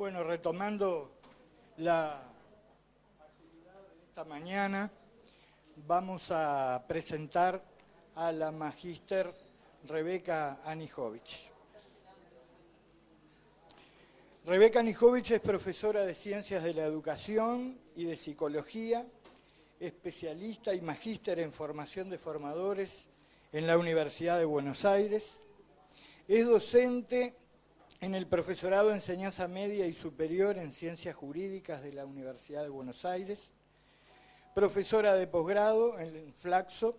Bueno, retomando la actividad de esta mañana, vamos a presentar a la magíster Rebeca Anijovic. Rebeca Anijovic es profesora de Ciencias de la Educación y de Psicología, especialista y magíster en formación de formadores en la Universidad de Buenos Aires. Es docente en el profesorado de Enseñanza Media y Superior en Ciencias Jurídicas de la Universidad de Buenos Aires, profesora de posgrado en Flaxo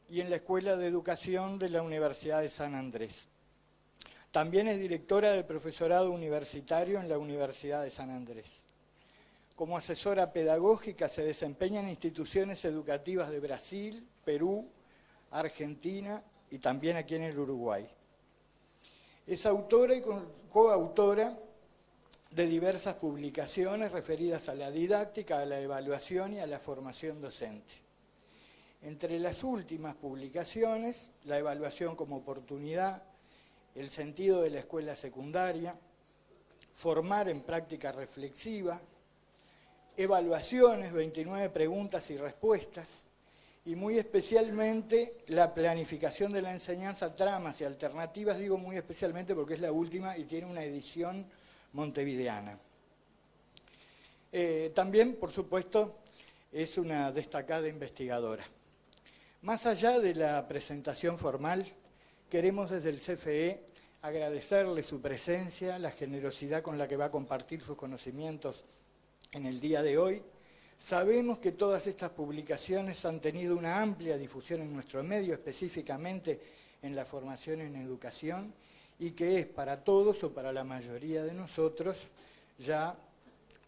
y en la Escuela de Educación de la Universidad de San Andrés. También es directora del profesorado universitario en la Universidad de San Andrés. Como asesora pedagógica se desempeña en instituciones educativas de Brasil, Perú, Argentina y también aquí en el Uruguay. Es autora y coautora de diversas publicaciones referidas a la didáctica, a la evaluación y a la formación docente. Entre las últimas publicaciones, la evaluación como oportunidad, el sentido de la escuela secundaria, formar en práctica reflexiva, evaluaciones, 29 preguntas y respuestas, y muy especialmente la planificación de la enseñanza, tramas y alternativas. Digo muy especialmente porque es la última y tiene una edición montevideana. También, por supuesto, es una destacada investigadora. Más allá de la presentación formal, queremos desde el CFE agradecerle su presencia, la generosidad con la que va a compartir sus conocimientos en el día de hoy. Sabemos que todas estas publicaciones han tenido una amplia difusión en nuestro medio, específicamente en la formación en educación, y que es para todos o para la mayoría de nosotros ya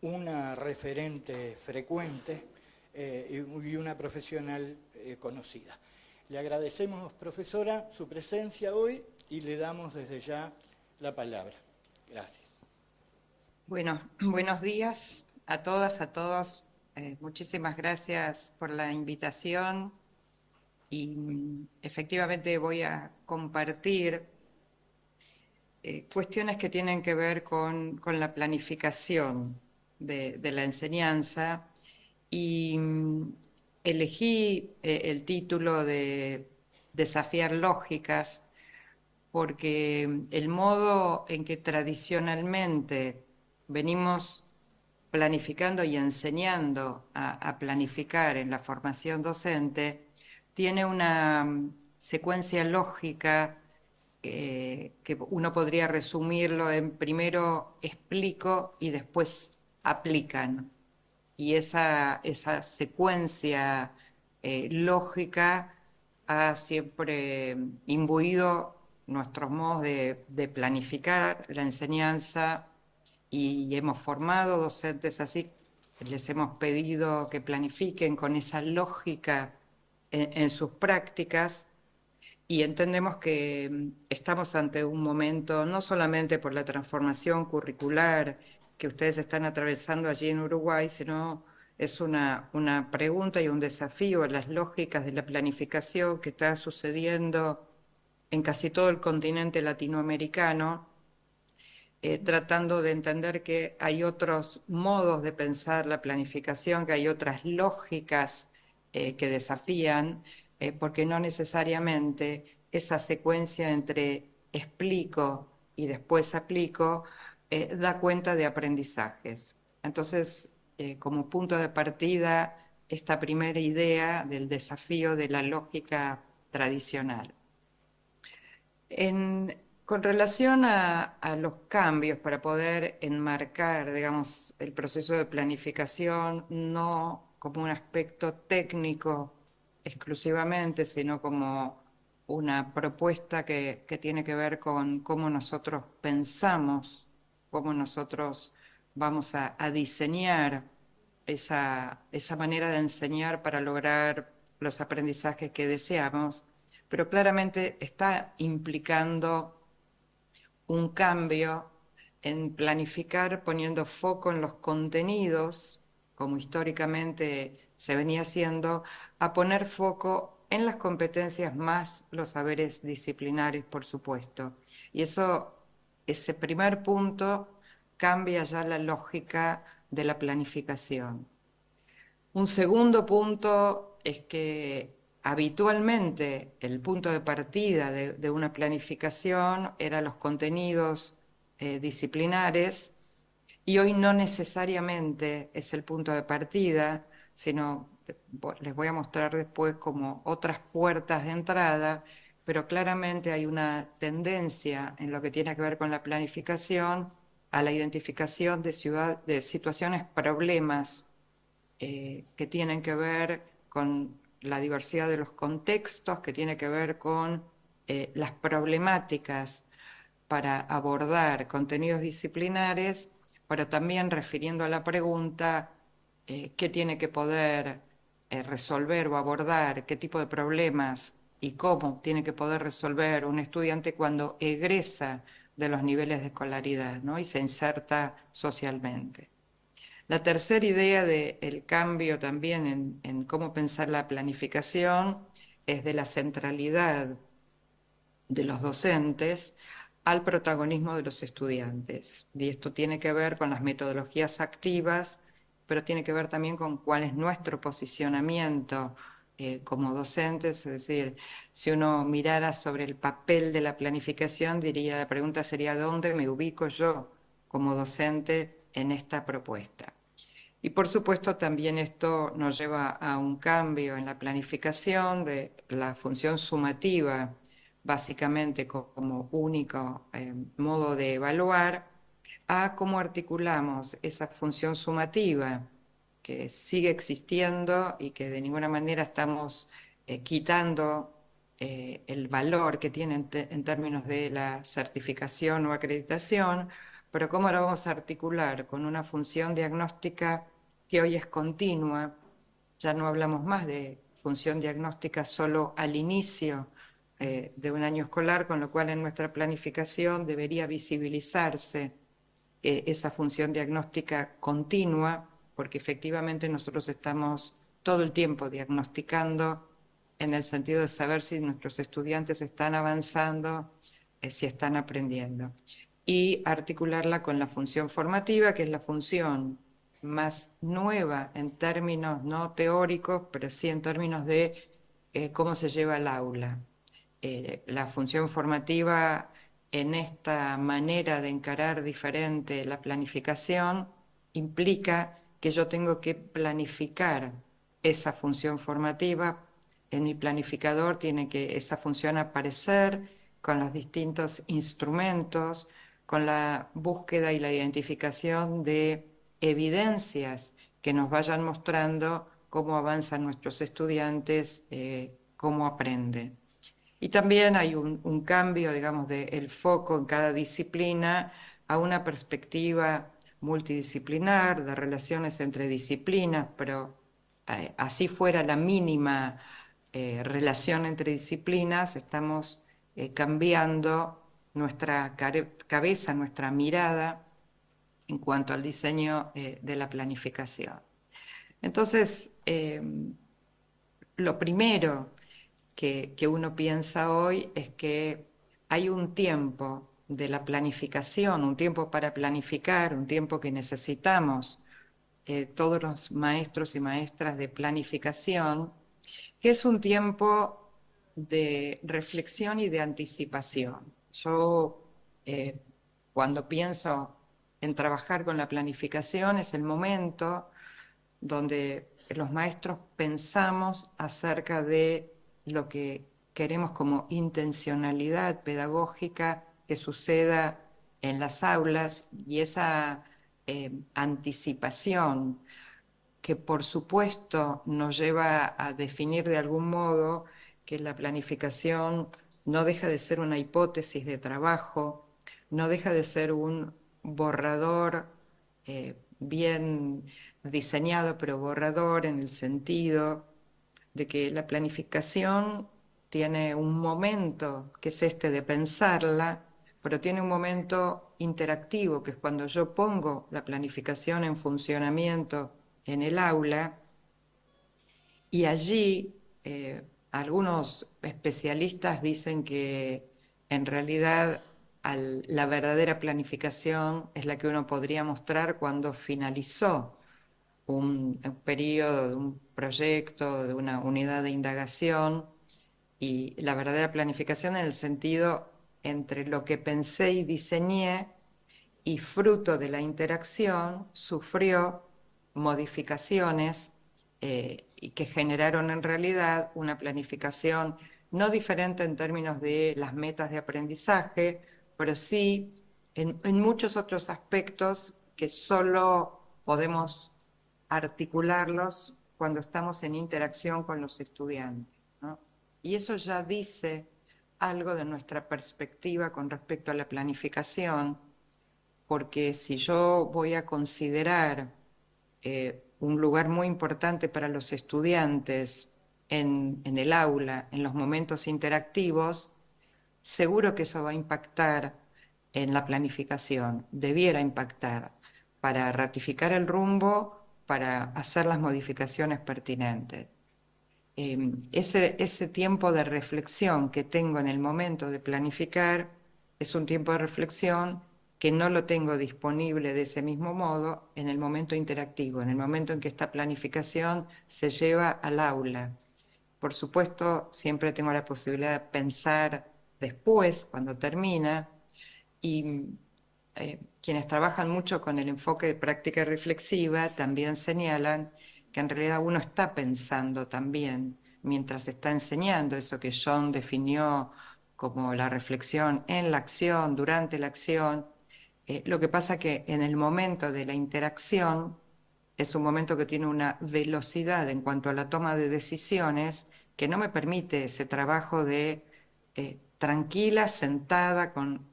una referente frecuente y una profesional conocida. Le agradecemos, profesora, su presencia hoy y le damos desde ya la palabra. Gracias. Bueno, buenos días a todas, a todos. Muchísimas gracias por la invitación y efectivamente voy a compartir cuestiones que tienen que ver con la planificación de la enseñanza y elegí el título de Desafiar lógicas porque el modo en que tradicionalmente venimos planificando y enseñando a planificar en la formación docente, tiene una secuencia lógica que uno podría resumirlo en primero explico y después aplican. Y esa secuencia lógica ha siempre imbuido nuestros modos de planificar la enseñanza y hemos formado docentes así, les hemos pedido que planifiquen con esa lógica en sus prácticas y entendemos que estamos ante un momento, no solamente por la transformación curricular que ustedes están atravesando allí en Uruguay, sino es una pregunta y un desafío a las lógicas de la planificación que está sucediendo en casi todo el continente latinoamericano, tratando de entender que hay otros modos de pensar la planificación, que hay otras lógicas que desafían, porque no necesariamente esa secuencia entre explico y después aplico da cuenta de aprendizajes. Entonces, como punto de partida, esta primera idea del desafío de la lógica tradicional. Con relación a los cambios para poder enmarcar, digamos, el proceso de planificación, no como un aspecto técnico exclusivamente, sino como una propuesta que tiene que ver con cómo nosotros pensamos, cómo nosotros vamos a diseñar esa manera de enseñar para lograr los aprendizajes que deseamos, pero claramente está implicando un cambio en planificar poniendo foco en los contenidos, como históricamente se venía haciendo, a poner foco en las competencias más los saberes disciplinares, por supuesto. Y ese primer punto cambia ya la lógica de la planificación. Un segundo punto es que habitualmente el punto de partida de una planificación eran los contenidos disciplinares, y hoy no necesariamente es el punto de partida, sino les voy a mostrar después como otras puertas de entrada, pero claramente hay una tendencia en lo que tiene que ver con la planificación a la identificación de situaciones, problemas que tienen que ver con la diversidad de los contextos, que tiene que ver con las problemáticas para abordar contenidos disciplinares, pero también refiriendo a la pregunta, qué tiene que poder resolver o abordar, qué tipo de problemas y cómo tiene que poder resolver un estudiante cuando egresa de los niveles de escolaridad, ¿no? Y se inserta socialmente. La tercera idea del cambio también en cómo pensar la planificación es de la centralidad de los docentes al protagonismo de los estudiantes. Y esto tiene que ver con las metodologías activas, pero tiene que ver también con cuál es nuestro posicionamiento como docentes. Es decir, si uno mirara sobre el papel de la planificación, diría, la pregunta sería, ¿dónde me ubico yo como docente en esta propuesta? Y por supuesto también esto nos lleva a un cambio en la planificación de la función sumativa, básicamente como único modo de evaluar, a cómo articulamos esa función sumativa que sigue existiendo y que de ninguna manera estamos quitando el valor que tiene en términos de la certificación o acreditación, pero cómo lo vamos a articular con una función diagnóstica que hoy es continua. Ya no hablamos más de función diagnóstica solo al inicio de un año escolar, con lo cual en nuestra planificación debería visibilizarse esa función diagnóstica continua, porque efectivamente nosotros estamos todo el tiempo diagnosticando en el sentido de saber si nuestros estudiantes están avanzando, si están aprendiendo. Y articularla con la función formativa, que es la función más nueva en términos no teóricos, pero sí en términos de cómo se lleva el aula. La función formativa en esta manera de encarar diferente la planificación implica que yo tengo que planificar esa función formativa. En mi planificador tiene que esa función aparecer con los distintos instrumentos, con la búsqueda y la identificación de evidencias que nos vayan mostrando cómo avanzan nuestros estudiantes, cómo aprenden. Y también hay un cambio, digamos, del foco en cada disciplina a una perspectiva multidisciplinar, de relaciones entre disciplinas, pero así fuera la mínima relación entre disciplinas, estamos cambiando nuestra cabeza, nuestra mirada en cuanto al diseño de la planificación. Entonces, lo primero que uno piensa hoy es que hay un tiempo de la planificación, un tiempo para planificar, un tiempo que necesitamos todos los maestros y maestras de planificación, que es un tiempo de reflexión y de anticipación. Yo, cuando pienso en trabajar con la planificación, es el momento donde los maestros pensamos acerca de lo que queremos como intencionalidad pedagógica que suceda en las aulas, y esa anticipación que por supuesto nos lleva a definir de algún modo que la planificación no deja de ser una hipótesis de trabajo, no deja de ser un borrador bien diseñado, pero borrador en el sentido de que la planificación tiene un momento, que es este de pensarla, pero tiene un momento interactivo, que es cuando yo pongo la planificación en funcionamiento en el aula, y allí algunos especialistas dicen que en realidad la verdadera planificación es la que uno podría mostrar cuando finalizó un periodo de un proyecto, de una unidad de indagación, y la verdadera planificación en el sentido entre lo que pensé y diseñé y fruto de la interacción sufrió modificaciones y que generaron en realidad una planificación no diferente en términos de las metas de aprendizaje, pero sí en muchos otros aspectos que solo podemos articularlos cuando estamos en interacción con los estudiantes, ¿no? Y eso ya dice algo de nuestra perspectiva con respecto a la planificación, porque si yo voy a considerar un lugar muy importante para los estudiantes en el aula, en los momentos interactivos, seguro que eso va a impactar en la planificación, debiera impactar para ratificar el rumbo, para hacer las modificaciones pertinentes. Ese tiempo de reflexión que tengo en el momento de planificar es un tiempo de reflexión que no lo tengo disponible de ese mismo modo en el momento interactivo, en el momento en que esta planificación se lleva al aula. Por supuesto, siempre tengo la posibilidad de pensar después, cuando termina, y quienes trabajan mucho con el enfoque de práctica reflexiva también señalan que en realidad uno está pensando también mientras está enseñando, eso que John definió como la reflexión en la acción, durante la acción. Lo que pasa que en el momento de la interacción es un momento que tiene una velocidad en cuanto a la toma de decisiones que no me permite ese trabajo de tranquila, sentada con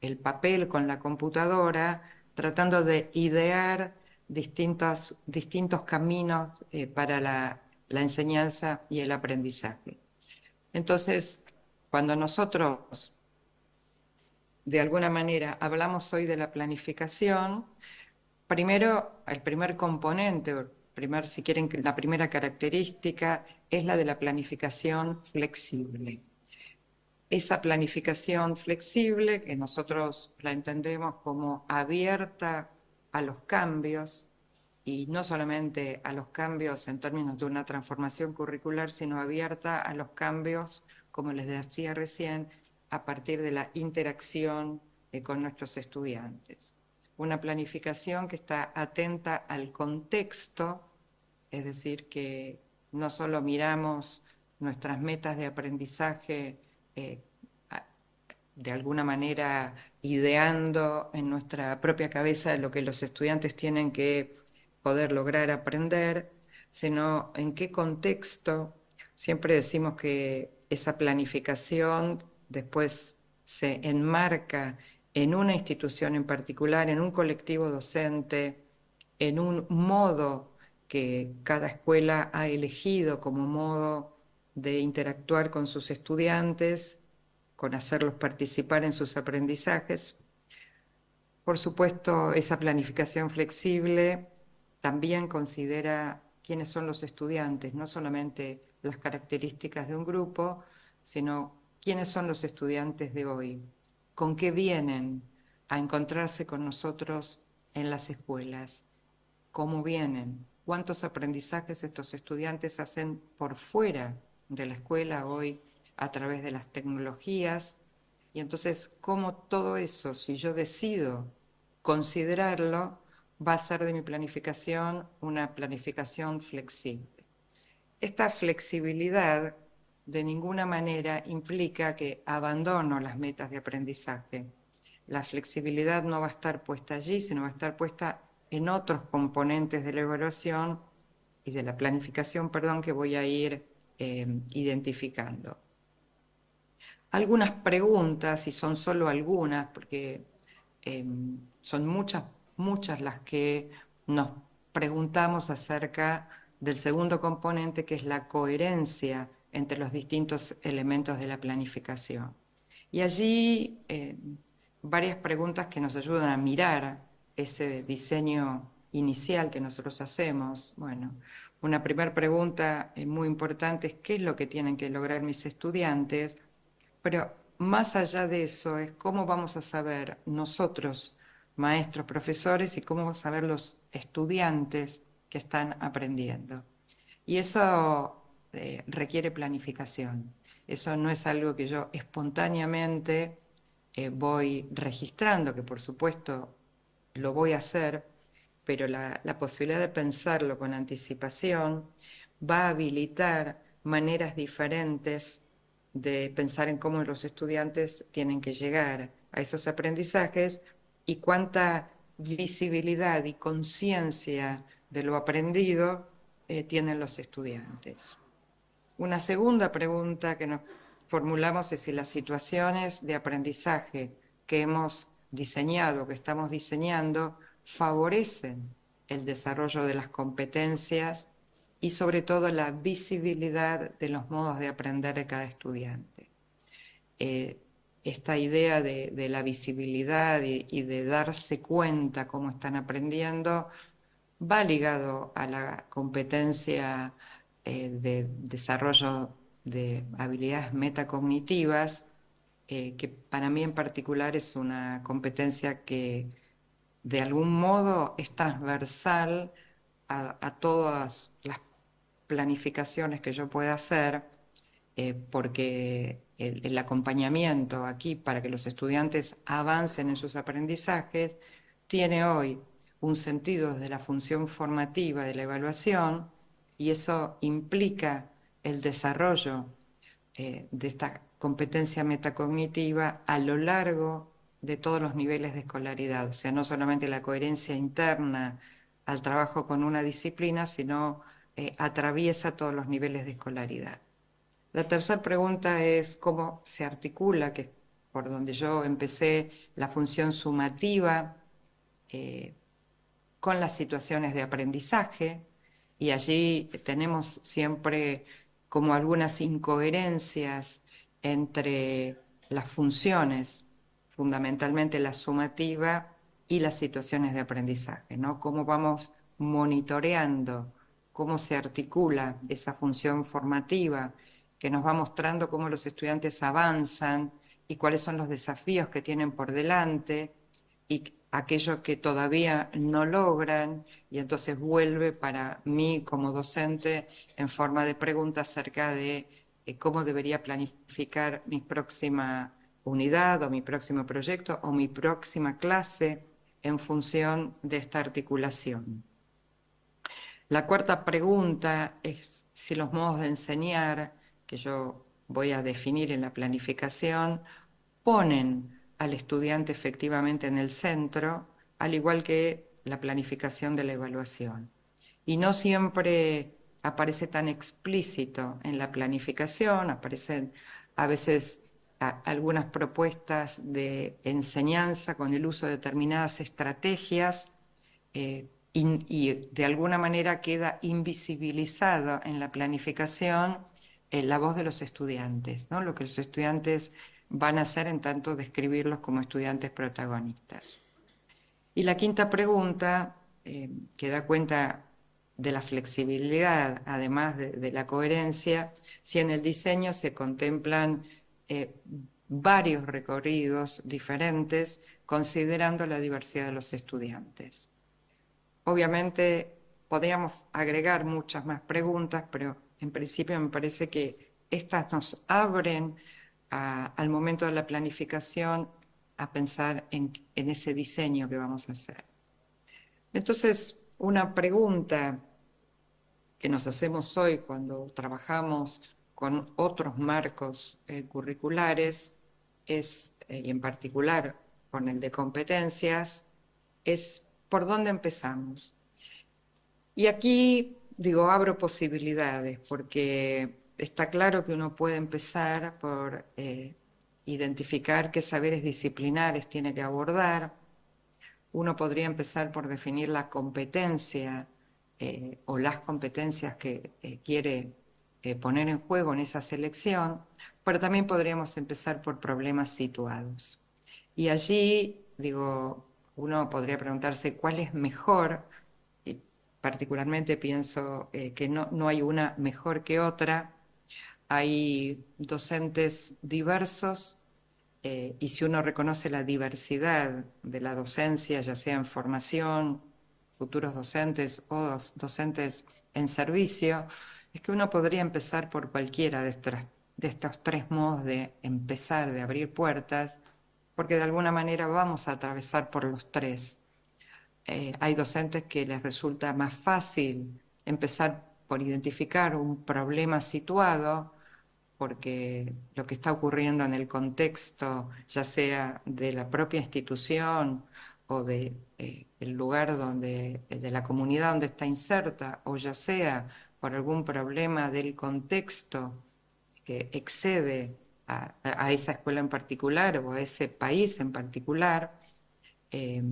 el papel, con la computadora, tratando de idear distintos caminos para la enseñanza y el aprendizaje. Entonces, cuando nosotros de alguna manera hablamos hoy de la planificación, primero, el primer componente, o si quieren, la primera característica es la de la planificación flexible. Esa planificación flexible, que nosotros la entendemos como abierta a los cambios, y no solamente a los cambios en términos de una transformación curricular, sino abierta a los cambios, como les decía recién, a partir de la interacción con nuestros estudiantes. Una planificación que está atenta al contexto, es decir, que no solo miramos nuestras metas de aprendizaje eh, de alguna manera ideando en nuestra propia cabeza lo que los estudiantes tienen que poder lograr aprender, sino en qué contexto. Siempre decimos que esa planificación después se enmarca en una institución en particular, en un colectivo docente, en un modo que cada escuela ha elegido como modo de interactuar con sus estudiantes, con hacerlos participar en sus aprendizajes. Por supuesto, esa planificación flexible también considera quiénes son los estudiantes, no solamente las características de un grupo, sino quiénes son los estudiantes de hoy, con qué vienen a encontrarse con nosotros en las escuelas, cómo vienen, cuántos aprendizajes estos estudiantes hacen por fuera de la escuela hoy a través de las tecnologías. Y entonces, cómo todo eso, si yo decido considerarlo, va a ser de mi planificación una planificación flexible. Esta flexibilidad de ninguna manera implica que abandono las metas de aprendizaje. La flexibilidad no va a estar puesta allí, sino va a estar puesta en otros componentes de la evaluación y de la planificación, perdón, que voy a ir identificando. Algunas preguntas, y son solo algunas, porque son muchas las que nos preguntamos acerca del segundo componente, que es la coherencia entre los distintos elementos de la planificación. Y allí varias preguntas que nos ayudan a mirar ese diseño inicial que nosotros hacemos. Bueno, una primera pregunta muy importante es: ¿qué es lo que tienen que lograr mis estudiantes? Pero más allá de eso es cómo vamos a saber nosotros, maestros, profesores, y cómo vamos a saber los estudiantes que están aprendiendo. Y eso requiere planificación. Eso no es algo que yo espontáneamente voy registrando, que por supuesto lo voy a hacer, pero la posibilidad de pensarlo con anticipación va a habilitar maneras diferentes de pensar en cómo los estudiantes tienen que llegar a esos aprendizajes y cuánta visibilidad y conciencia de lo aprendido tienen los estudiantes. Una segunda pregunta que nos formulamos es si las situaciones de aprendizaje que hemos diseñado, que estamos diseñando, favorecen el desarrollo de las competencias y sobre todo la visibilidad de los modos de aprender de cada estudiante. Esta idea de la visibilidad y de darse cuenta cómo están aprendiendo va ligado a la competencia de desarrollo de habilidades metacognitivas, que para mí en particular es una competencia que de algún modo es transversal a todas las planificaciones que yo pueda hacer, porque el acompañamiento aquí para que los estudiantes avancen en sus aprendizajes tiene hoy un sentido desde la función formativa de la evaluación, y eso implica el desarrollo de esta competencia metacognitiva a lo largo de todos los niveles de escolaridad, o sea, no solamente la coherencia interna al trabajo con una disciplina, sino atraviesa todos los niveles de escolaridad. La tercera pregunta es cómo se articula, que es por donde yo empecé, la función sumativa eh, con las situaciones de aprendizaje, y allí tenemos siempre como algunas incoherencias entre las funciones, fundamentalmente la sumativa y las situaciones de aprendizaje, ¿no? Cómo vamos monitoreando, cómo se articula esa función formativa que nos va mostrando cómo los estudiantes avanzan y cuáles son los desafíos que tienen por delante y aquellos que todavía no logran, y entonces vuelve para mí como docente en forma de pregunta acerca de cómo debería planificar mi próxima unidad o mi próximo proyecto o mi próxima clase en función de esta articulación. La cuarta pregunta es si los modos de enseñar que yo voy a definir en la planificación ponen al estudiante efectivamente en el centro, al igual que la planificación de la evaluación. Y no siempre aparece tan explícito en la planificación, aparecen a veces algunas propuestas de enseñanza con el uso de determinadas estrategias, y de alguna manera queda invisibilizada en la planificación la voz de los estudiantes, ¿no? Lo que los estudiantes van a hacer en tanto describirlos como estudiantes protagonistas. Y la quinta pregunta, que da cuenta de la flexibilidad, además de la coherencia, si en el diseño se contemplan varios recorridos diferentes considerando la diversidad de los estudiantes. Obviamente podríamos agregar muchas más preguntas, pero en principio me parece que estas nos abren al momento de la planificación a pensar en ese diseño que vamos a hacer. Entonces, una pregunta que nos hacemos hoy cuando trabajamos con otros marcos curriculares es, y en particular con el de competencias, es ¿por dónde empezamos? Y aquí, digo, abro posibilidades, porque está claro que uno puede empezar por identificar qué saberes disciplinares tiene que abordar. Uno podría empezar por definir la competencia o las competencias que quiere poner en juego en esa selección, pero también podríamos empezar por problemas situados. Y allí, digo, uno podría preguntarse cuál es mejor, y particularmente pienso que no hay una mejor que otra. Hay docentes diversos y si uno reconoce la diversidad de la docencia, ya sea en formación, futuros docentes o docentes en servicio, es que uno podría empezar por cualquiera de estos tres modos de empezar, de abrir puertas, porque de alguna manera vamos a atravesar por los tres. Hay docentes que les resulta más fácil empezar por identificar un problema situado, porque lo que está ocurriendo en el contexto, ya sea de la propia institución o de el lugar donde, de la comunidad donde está inserta, o ya sea por algún problema del contexto que excede a esa escuela en particular o a ese país en particular, eh,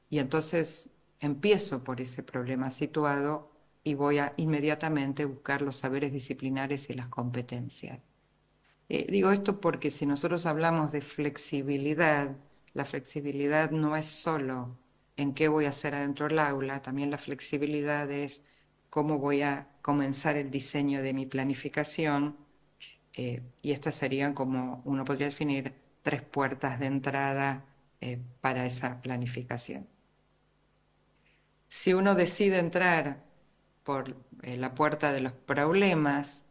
y entonces empiezo por ese problema situado y voy a inmediatamente buscar los saberes disciplinares y las competencias. Digo esto porque si nosotros hablamos de flexibilidad, la flexibilidad no es solo en qué voy a hacer adentro del aula, también la flexibilidad es cómo voy a comenzar el diseño de mi planificación, y estas serían, como uno podría definir, tres puertas de entrada para esa planificación. Si uno decide entrar por la puerta de los problemas,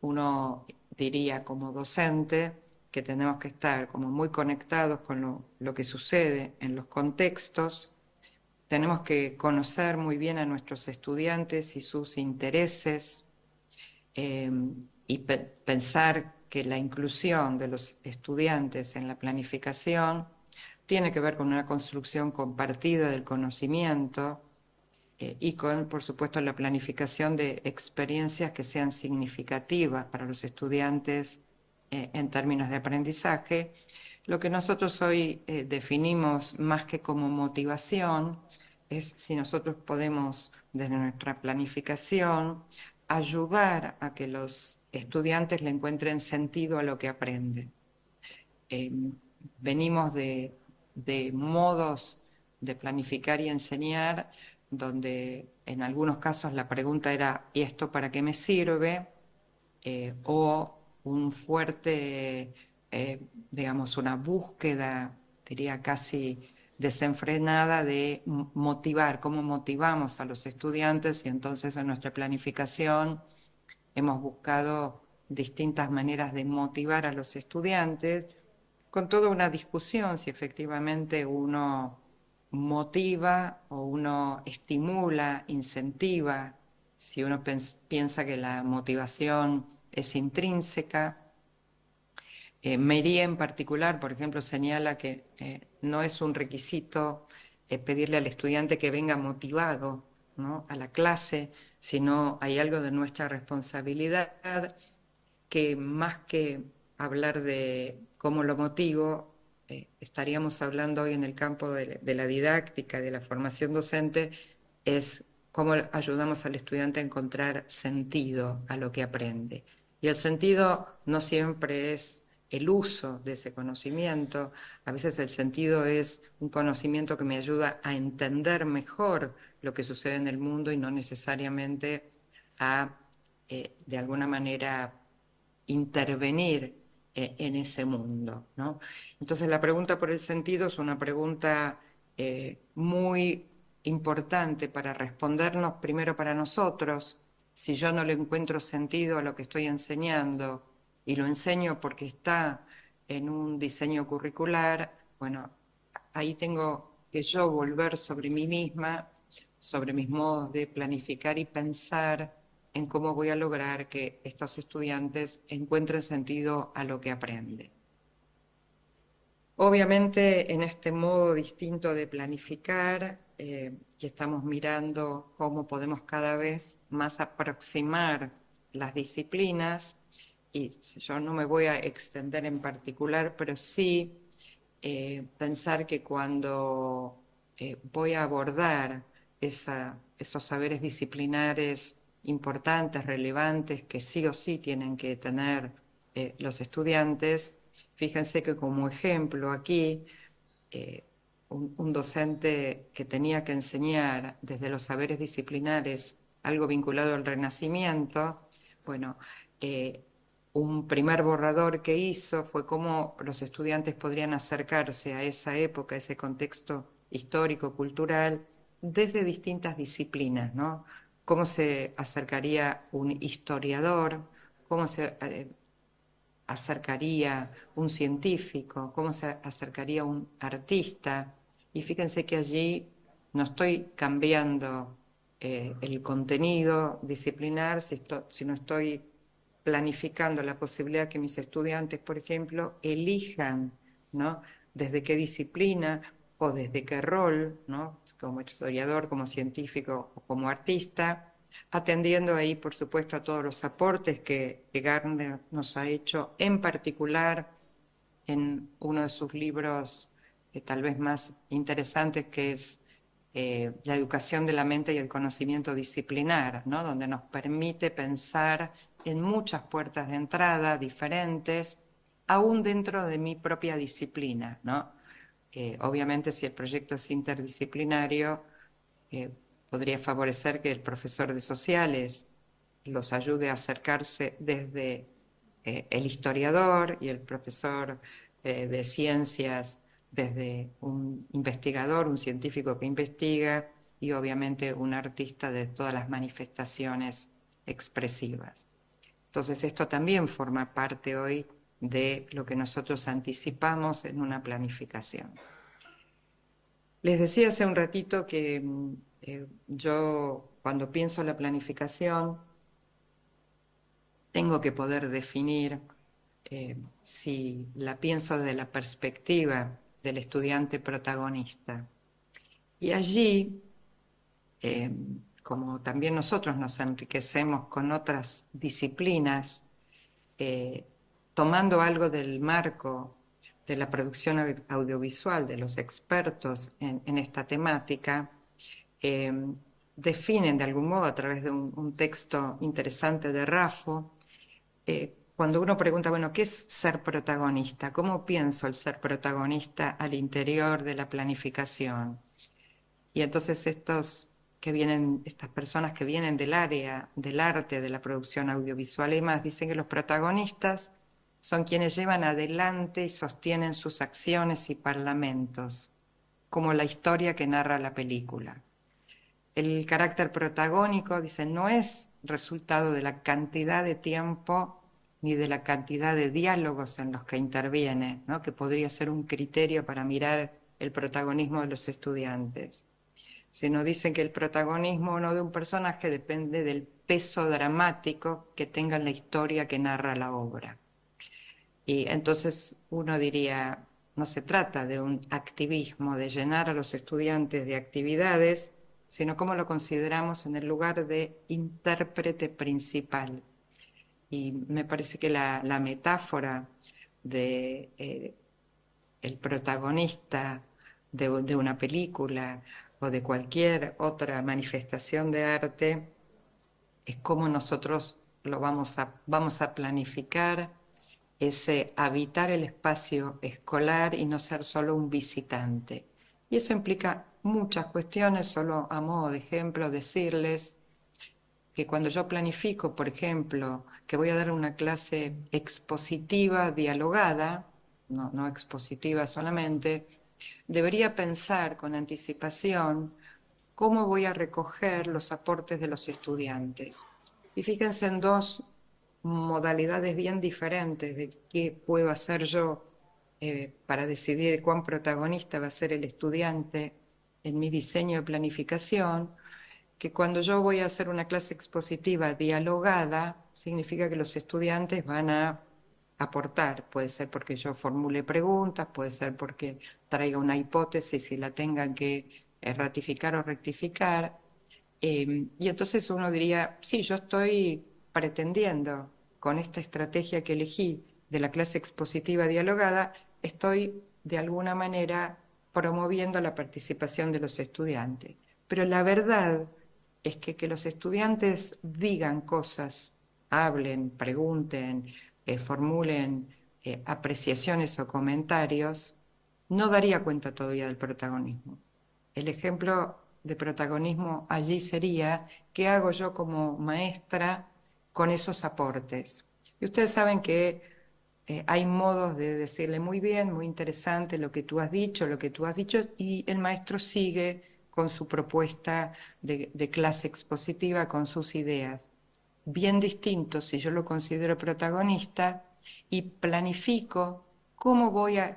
uno diría como docente que tenemos que estar como muy conectados con lo que sucede en los contextos, tenemos que conocer muy bien a nuestros estudiantes y sus intereses, eh, y pensar que la inclusión de los estudiantes en la planificación tiene que ver con una construcción compartida del conocimiento, y con, por supuesto, la planificación de experiencias que sean significativas para los estudiantes en términos de aprendizaje. Lo que nosotros hoy definimos más que como motivación es si nosotros podemos, desde nuestra planificación, ayudar a que los estudiantes le encuentren sentido a lo que aprenden. Eh, Venimos de modos de planificar y enseñar donde en algunos casos la pregunta era ¿y esto para qué me sirve? O un fuerte, digamos, una búsqueda, diría casi desenfrenada de motivar, cómo motivamos a los estudiantes, y entonces en nuestra planificación hemos buscado distintas maneras de motivar a los estudiantes, con toda una discusión si efectivamente uno motiva o uno estimula, incentiva, si uno piensa que la motivación es intrínseca. Meirí en particular, por ejemplo, señala que no es un requisito pedirle al estudiante que venga motivado, ¿no?, a la clase, sino hay algo de nuestra responsabilidad que, más que hablar de cómo lo motivo, estaríamos hablando hoy en el campo de la didáctica, de la formación docente, es cómo ayudamos al estudiante a encontrar sentido a lo que aprende. Y el sentido no siempre es el uso de ese conocimiento, a veces el sentido es un conocimiento que me ayuda a entender mejor lo que sucede en el mundo y no necesariamente a, de alguna manera, intervenir en ese mundo, ¿no? Entonces la pregunta por el sentido es una pregunta muy importante para respondernos primero para nosotros. Si yo no le encuentro sentido a lo que estoy enseñando y lo enseño porque está en un diseño curricular, bueno, ahí tengo que yo volver sobre mí misma, sobre mis modos de planificar y pensar en cómo voy a lograr que estos estudiantes encuentren sentido a lo que aprenden. Obviamente, en este modo distinto de planificar, que estamos mirando cómo podemos cada vez más aproximar las disciplinas, y yo no me voy a extender en particular, pero sí pensar que cuando voy a abordar esos saberes disciplinares importantes, relevantes, que sí o sí tienen que tener los estudiantes, fíjense que como ejemplo aquí, eh, un docente que tenía que enseñar desde los saberes disciplinares algo vinculado al Renacimiento, bueno, un primer borrador que hizo fue cómo los estudiantes podrían acercarse a esa época, a ese contexto histórico, cultural, desde distintas disciplinas, ¿no? Cómo se acercaría un historiador, cómo se acercaría un científico, cómo se acercaría un artista. Y fíjense que allí no estoy cambiando el contenido disciplinar, sino estoy planificando la posibilidad que mis estudiantes, por ejemplo, elijan, ¿no? Desde qué disciplina o desde qué rol, ¿no? Como historiador, como científico o como artista, atendiendo ahí, por supuesto, a todos los aportes que Gardner nos ha hecho, en particular en uno de sus libros tal vez más interesantes, que es La educación de la mente y el conocimiento disciplinar, ¿no? Donde nos permite pensar en muchas puertas de entrada diferentes, aún dentro de mi propia disciplina, ¿no? Obviamente, si el proyecto es interdisciplinario, eh, podría favorecer que el profesor de sociales los ayude a acercarse desde el historiador y el profesor de ciencias desde un investigador, un científico que investiga y obviamente un artista de todas las manifestaciones expresivas. Entonces esto también forma parte hoy de lo que nosotros anticipamos en una planificación. Les decía hace un ratito que yo cuando pienso la planificación tengo que poder definir si la pienso desde la perspectiva del estudiante protagonista. Y allí, eh, como también nosotros nos enriquecemos con otras disciplinas, eh, tomando algo del marco de la producción audiovisual, de los expertos en esta temática, eh, definen de algún modo a través de un texto interesante de Raffo, cuando uno pregunta, bueno, ¿qué es ser protagonista? ¿Cómo pienso el ser protagonista al interior de la planificación? Y entonces estas personas que vienen del área del arte, de la producción audiovisual y más, dicen que los protagonistas son quienes llevan adelante y sostienen sus acciones y parlamentos, como la historia que narra la película. El carácter protagónico, dicen, no es resultado de la cantidad de tiempo ni de la cantidad de diálogos en los que interviene, ¿no? Que podría ser un criterio para mirar el protagonismo de los estudiantes. Sino dicen que el protagonismo no de un personaje depende del peso dramático que tenga en la historia que narra la obra. Y entonces uno diría, no se trata de un activismo, de llenar a los estudiantes de actividades, sino cómo lo consideramos en el lugar de intérprete principal. Y me parece que la metáfora de el protagonista de una película o de cualquier otra manifestación de arte es cómo nosotros lo vamos a planificar ese habitar el espacio escolar y no ser solo un visitante. Y eso implica muchas cuestiones, solo a modo de ejemplo decirles que cuando yo planifico, por ejemplo, que voy a dar una clase expositiva dialogada, no expositiva solamente, debería pensar con anticipación cómo voy a recoger los aportes de los estudiantes. Y fíjense en dos modalidades bien diferentes de qué puedo hacer yo para decidir cuán protagonista va a ser el estudiante en mi diseño de planificación, que cuando yo voy a hacer una clase expositiva dialogada, significa que los estudiantes van a aportar. Puede ser porque yo formule preguntas, puede ser porque traiga una hipótesis y la tengan que ratificar o rectificar. Y entonces uno diría, sí, yo estoy pretendiendo con esta estrategia que elegí de la clase expositiva dialogada, estoy de alguna manera promoviendo la participación de los estudiantes. Pero la verdad es que los estudiantes digan cosas, hablen, pregunten, formulen apreciaciones o comentarios, no daría cuenta todavía del protagonismo. El ejemplo de protagonismo allí sería, ¿qué hago yo como maestra con esos aportes? Y ustedes saben que hay modos de decirle muy bien, muy interesante lo que tú has dicho, y el maestro sigue con su propuesta de clase expositiva, con sus ideas. Bien distinto si yo lo considero protagonista y planifico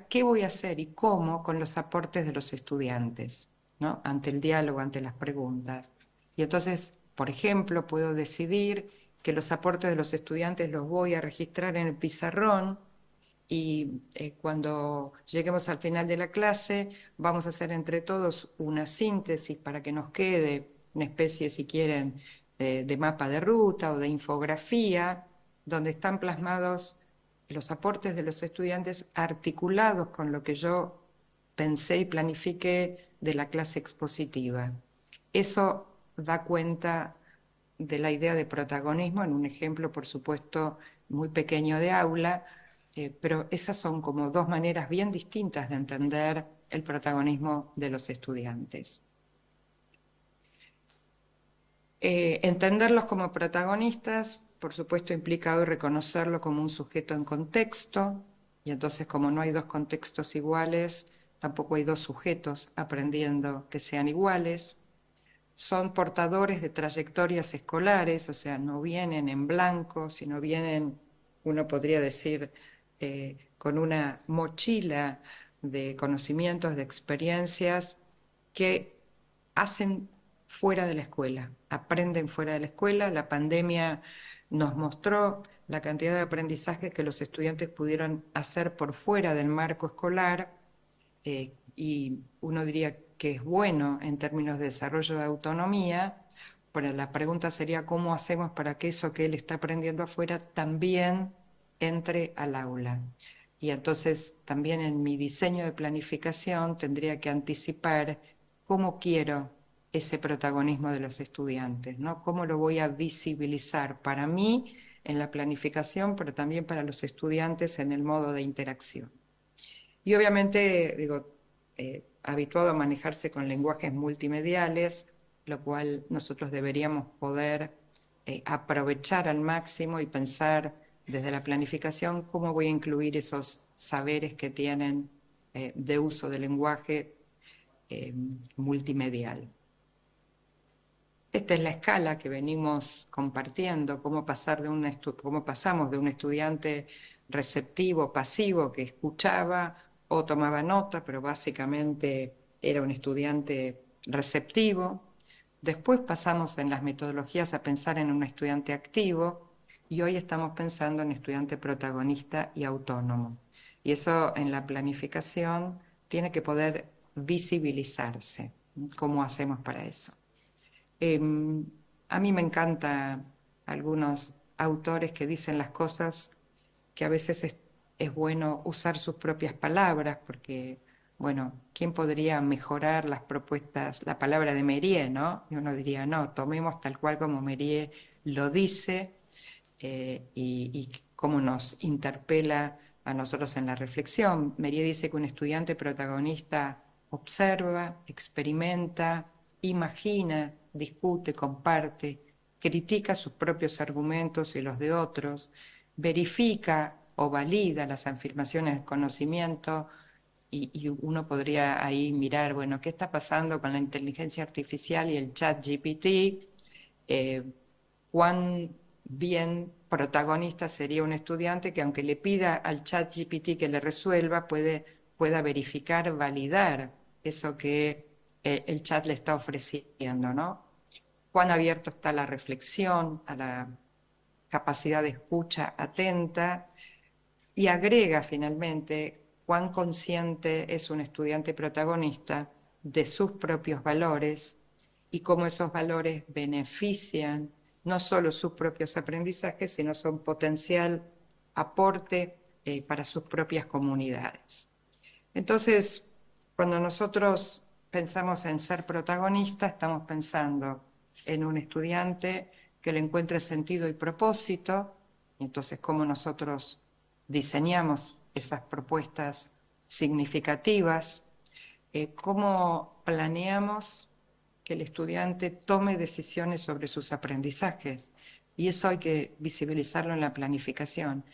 qué voy a hacer y cómo con los aportes de los estudiantes, ¿no? Ante el diálogo, ante las preguntas. Y entonces, por ejemplo, puedo decidir que los aportes de los estudiantes los voy a registrar en el pizarrón y cuando lleguemos al final de la clase vamos a hacer entre todos una síntesis para que nos quede una especie, si quieren, de mapa de ruta o de infografía, donde están plasmados los aportes de los estudiantes articulados con lo que yo pensé y planifiqué de la clase expositiva. Eso da cuenta de la idea de protagonismo en un ejemplo, por supuesto, muy pequeño de aula, pero esas son como dos maneras bien distintas de entender el protagonismo de los estudiantes. Entenderlos como protagonistas, por supuesto, implica hoy reconocerlo como un sujeto en contexto, y entonces como no hay dos contextos iguales, tampoco hay dos sujetos aprendiendo que sean iguales. Son portadores de trayectorias escolares, o sea, no vienen en blanco, sino vienen, uno podría decir, con una mochila de conocimientos, de experiencias que hacen fuera de la escuela, aprenden fuera de la escuela. La pandemia nos mostró la cantidad de aprendizajes que los estudiantes pudieron hacer por fuera del marco escolar, y uno diría que es bueno en términos de desarrollo de autonomía, pero la pregunta sería cómo hacemos para que eso que él está aprendiendo afuera también entre al aula. Y entonces también en mi diseño de planificación tendría que anticipar cómo quiero ese protagonismo de los estudiantes, ¿no? ¿Cómo lo voy a visibilizar para mí en la planificación, pero también para los estudiantes en el modo de interacción? Y obviamente, digo, habituado a manejarse con lenguajes multimediales, lo cual nosotros deberíamos poder aprovechar al máximo y pensar desde la planificación cómo voy a incluir esos saberes que tienen de uso del lenguaje multimedial. Esta es la escala que venimos compartiendo, cómo pasamos de un estudiante receptivo, pasivo, que escuchaba o tomaba nota, pero básicamente era un estudiante receptivo. Después pasamos en las metodologías a pensar en un estudiante activo y hoy estamos pensando en estudiante protagonista y autónomo. Y eso en la planificación tiene que poder visibilizarse. ¿Cómo hacemos para eso? A mí me encantan algunos autores que dicen las cosas que a veces es bueno usar sus propias palabras, porque, bueno, ¿quién podría mejorar las propuestas, la palabra de Mériès, ¿no? Y uno diría, no, tomemos tal cual como Mériès lo dice, y cómo nos interpela a nosotros en la reflexión. Mériès dice que un estudiante protagonista observa, experimenta, imagina, discute, comparte, critica sus propios argumentos y los de otros, verifica o valida las afirmaciones del conocimiento, y uno podría ahí mirar, bueno, ¿qué está pasando con la inteligencia artificial y el chat GPT? Cuán bien protagonista sería un estudiante que aunque le pida al chat GPT que le resuelva, pueda verificar, validar eso que el chat le está ofreciendo, ¿no? Cuán abierto está a la reflexión, a la capacidad de escucha atenta, y agrega finalmente cuán consciente es un estudiante protagonista de sus propios valores y cómo esos valores benefician no solo sus propios aprendizajes, sino son potencial aporte para sus propias comunidades. Entonces, cuando nosotros pensamos en ser protagonista, estamos pensando en un estudiante que le encuentre sentido y propósito, y entonces cómo nosotros diseñamos esas propuestas significativas, cómo planeamos que el estudiante tome decisiones sobre sus aprendizajes, Y eso hay que visibilizarlo en la planificación.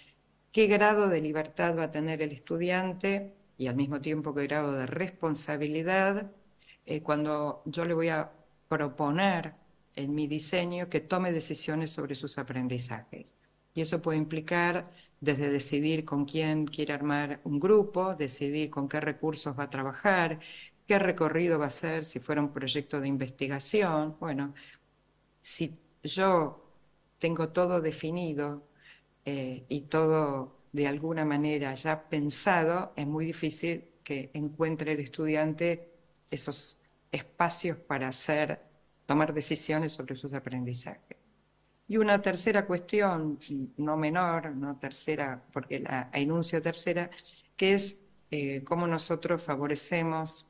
¿Qué grado de libertad va a tener el estudiante y al mismo tiempo qué grado de responsabilidad cuando yo le voy a proponer en mi diseño que tome decisiones sobre sus aprendizajes? Y eso puede implicar desde decidir con quién quiere armar un grupo, decidir con qué recursos va a trabajar, qué recorrido va a hacer, si fuera un proyecto de investigación. Bueno, si yo tengo todo definido y todo de alguna manera ya pensado, es muy difícil que encuentre el estudiante esos espacios para tomar decisiones sobre sus aprendizajes. Y una tercera cuestión, no menor, no tercera, porque la enuncio tercera, que es cómo nosotros favorecemos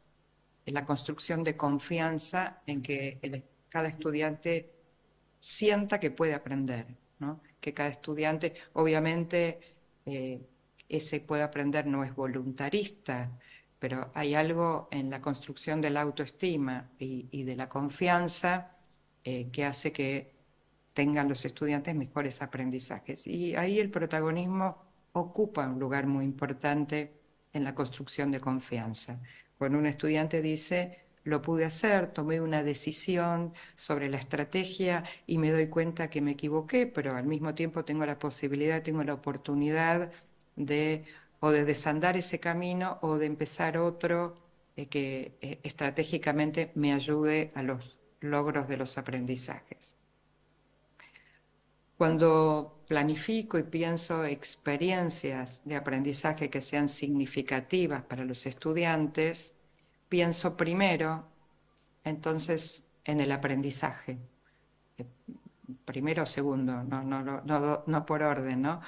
la construcción de confianza en que cada estudiante sienta que puede aprender, ¿no? Que cada estudiante, obviamente, eh, ese puede aprender no es voluntarista, pero hay algo en la construcción de la autoestima y de la confianza que hace que tengan los estudiantes mejores aprendizajes. Y ahí el protagonismo ocupa un lugar muy importante en la construcción de confianza. Cuando un estudiante dice, lo pude hacer, tomé una decisión sobre la estrategia y me doy cuenta que me equivoqué, pero al mismo tiempo tengo la posibilidad, tengo la oportunidad de o de desandar ese camino o de empezar otro que estratégicamente me ayude a los logros de los aprendizajes. Cuando planifico y pienso experiencias de aprendizaje que sean significativas para los estudiantes, pienso primero, entonces, en el aprendizaje. Eh, Primero o segundo, no por orden, ¿no?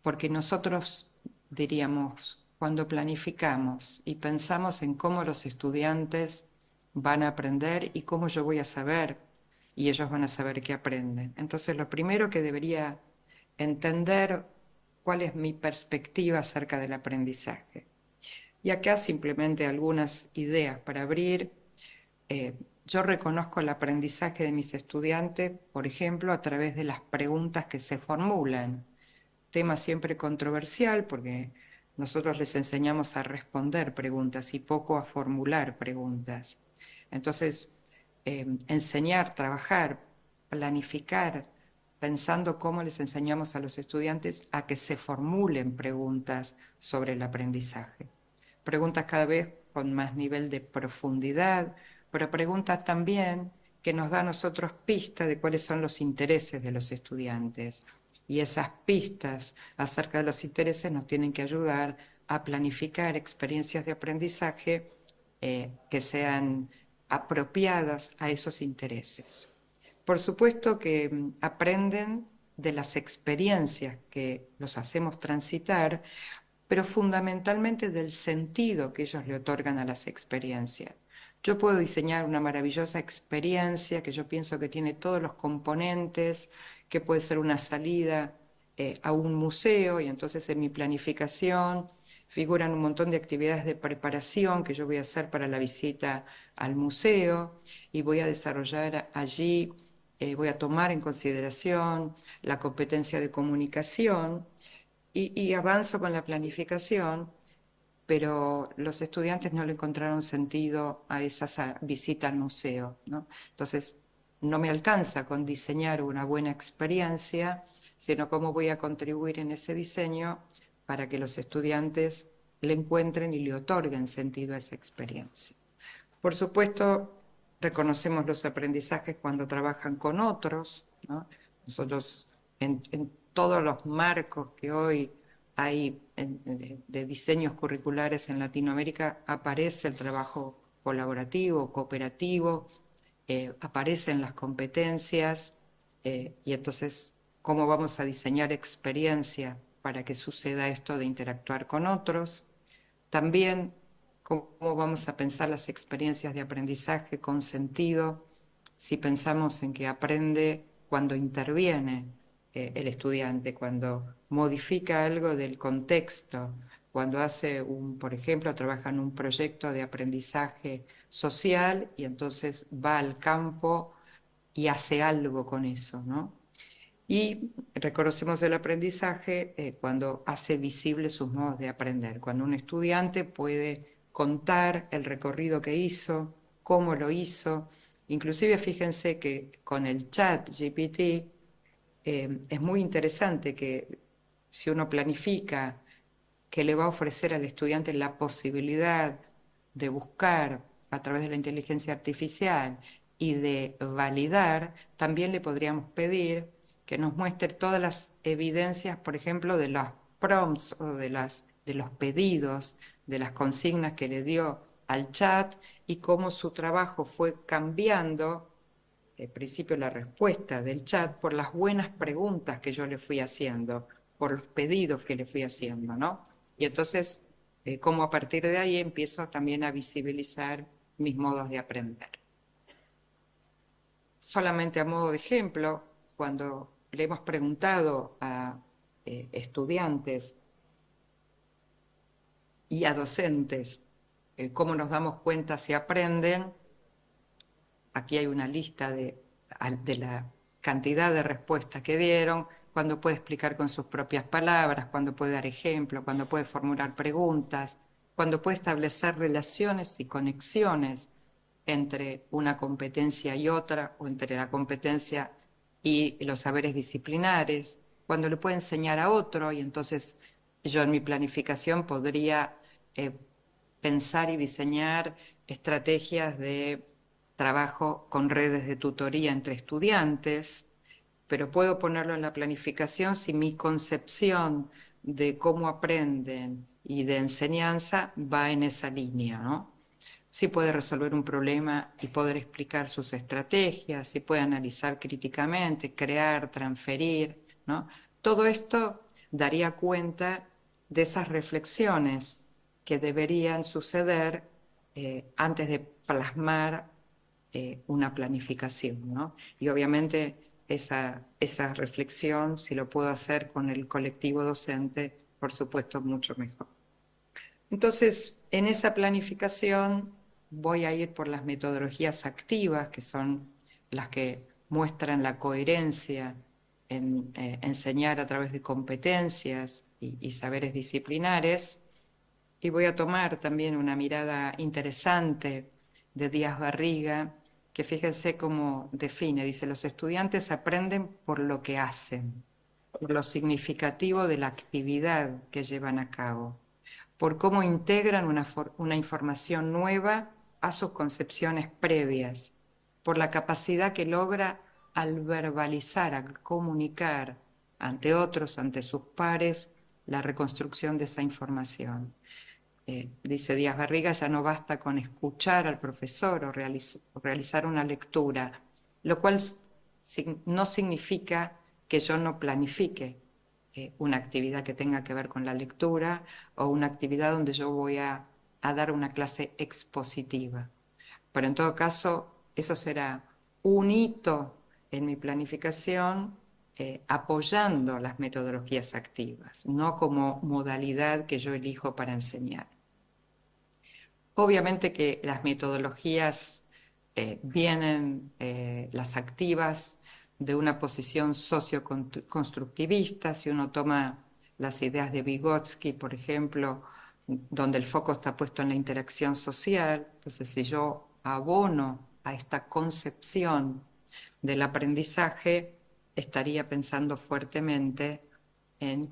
Porque nosotros diríamos, cuando planificamos y pensamos en cómo los estudiantes van a aprender y cómo yo voy a saber y ellos van a saber qué aprenden. Entonces, lo primero que debería entender cuál es mi perspectiva acerca del aprendizaje. Y acá simplemente algunas ideas para abrir. Yo reconozco el aprendizaje de mis estudiantes, por ejemplo, a través de las preguntas que se formulan. Tema siempre controversial porque nosotros les enseñamos a responder preguntas y poco a formular preguntas. Entonces, enseñar, trabajar, planificar, pensando cómo les enseñamos a los estudiantes a que se formulen preguntas sobre el aprendizaje. Preguntas cada vez con más nivel de profundidad, pero preguntas también que nos dan a nosotros pistas de cuáles son los intereses de los estudiantes. Y esas pistas acerca de los intereses nos tienen que ayudar a planificar experiencias de aprendizaje que sean apropiadas a esos intereses. Por supuesto que aprenden de las experiencias que los hacemos transitar, pero fundamentalmente del sentido que ellos le otorgan a las experiencias. Yo puedo diseñar una maravillosa experiencia que yo pienso que tiene todos los componentes, que puede ser una salida a un museo y entonces en mi planificación figuran un montón de actividades de preparación que yo voy a hacer para la visita al museo y voy a desarrollar allí, voy a tomar en consideración la competencia de comunicación y avanzo con la planificación, pero los estudiantes no le encontraron sentido a esa visita al museo, ¿no? Entonces, no me alcanza con diseñar una buena experiencia, sino cómo voy a contribuir en ese diseño para que los estudiantes le encuentren y le otorguen sentido a esa experiencia. Por supuesto, reconocemos los aprendizajes cuando trabajan con otros, ¿no? Nosotros, en todos los marcos que hoy hay de diseños curriculares en Latinoamérica, aparece el trabajo colaborativo, cooperativo, aparecen las competencias, y entonces, ¿cómo vamos a diseñar experiencia para que suceda esto de interactuar con otros? También cómo vamos a pensar las experiencias de aprendizaje con sentido si pensamos en que aprende cuando interviene el estudiante, cuando modifica algo del contexto, cuando hace por ejemplo, trabaja en un proyecto de aprendizaje social y entonces va al campo y hace algo con eso, ¿no? Y reconocemos el aprendizaje cuando hace visible sus modos de aprender, cuando un estudiante puede contar el recorrido que hizo, cómo lo hizo. Inclusive fíjense que con el chat GPT es muy interesante que si uno planifica que le va a ofrecer al estudiante la posibilidad de buscar a través de la inteligencia artificial y de validar, también le podríamos pedir que nos muestre todas las evidencias, por ejemplo, de los prompts o de los pedidos, de las consignas que le dio al chat y cómo su trabajo fue cambiando, al principio la respuesta del chat, por las buenas preguntas que yo le fui haciendo, por los pedidos que le fui haciendo, ¿no? Y entonces, cómo a partir de ahí empiezo también a visibilizar mis modos de aprender. Solamente a modo de ejemplo, cuando le hemos preguntado a estudiantes y a docentes cómo nos damos cuenta si aprenden, aquí hay una lista de la cantidad de respuestas que dieron, cuando puede explicar con sus propias palabras, cuando puede dar ejemplos, cuando puede formular preguntas, cuando puede establecer relaciones y conexiones entre una competencia y otra, o entre la competencia y los saberes disciplinares, cuando le puede enseñar a otro, y entonces yo en mi planificación podría pensar y diseñar estrategias de trabajo con redes de tutoría entre estudiantes, pero puedo ponerlo en la planificación si mi concepción de cómo aprenden y de enseñanza va en esa línea, ¿no? Si puede resolver un problema y poder explicar sus estrategias, si puede analizar críticamente, crear, transferir, ¿no? Todo esto daría cuenta de esas reflexiones que deberían suceder antes de plasmar una planificación, ¿no? Y obviamente esa reflexión, si lo puedo hacer con el colectivo docente, por supuesto, mucho mejor. Entonces, en esa planificación voy a ir por las metodologías activas, que son las que muestran la coherencia en enseñar a través de competencias y saberes disciplinares. Y voy a tomar también una mirada interesante de Díaz Barriga, que fíjense cómo define, dice, los estudiantes aprenden por lo que hacen, por lo significativo de la actividad que llevan a cabo, por cómo integran una información nueva a sus concepciones previas, por la capacidad que logra al verbalizar, al comunicar ante otros, ante sus pares, la reconstrucción de esa información. Dice Díaz Barriga, ya no basta con escuchar al profesor o realizar una lectura, lo cual no significa que yo no planifique una actividad que tenga que ver con la lectura o una actividad donde yo voy a dar una clase expositiva. Pero en todo caso, eso será un hito en mi planificación apoyando las metodologías activas, no como modalidad que yo elijo para enseñar. Obviamente que las metodologías vienen, las activas, de una posición socioconstructivista. Si uno toma las ideas de Vygotsky, por ejemplo, donde el foco está puesto en la interacción social, entonces si yo abono a esta concepción del aprendizaje, estaría pensando fuertemente en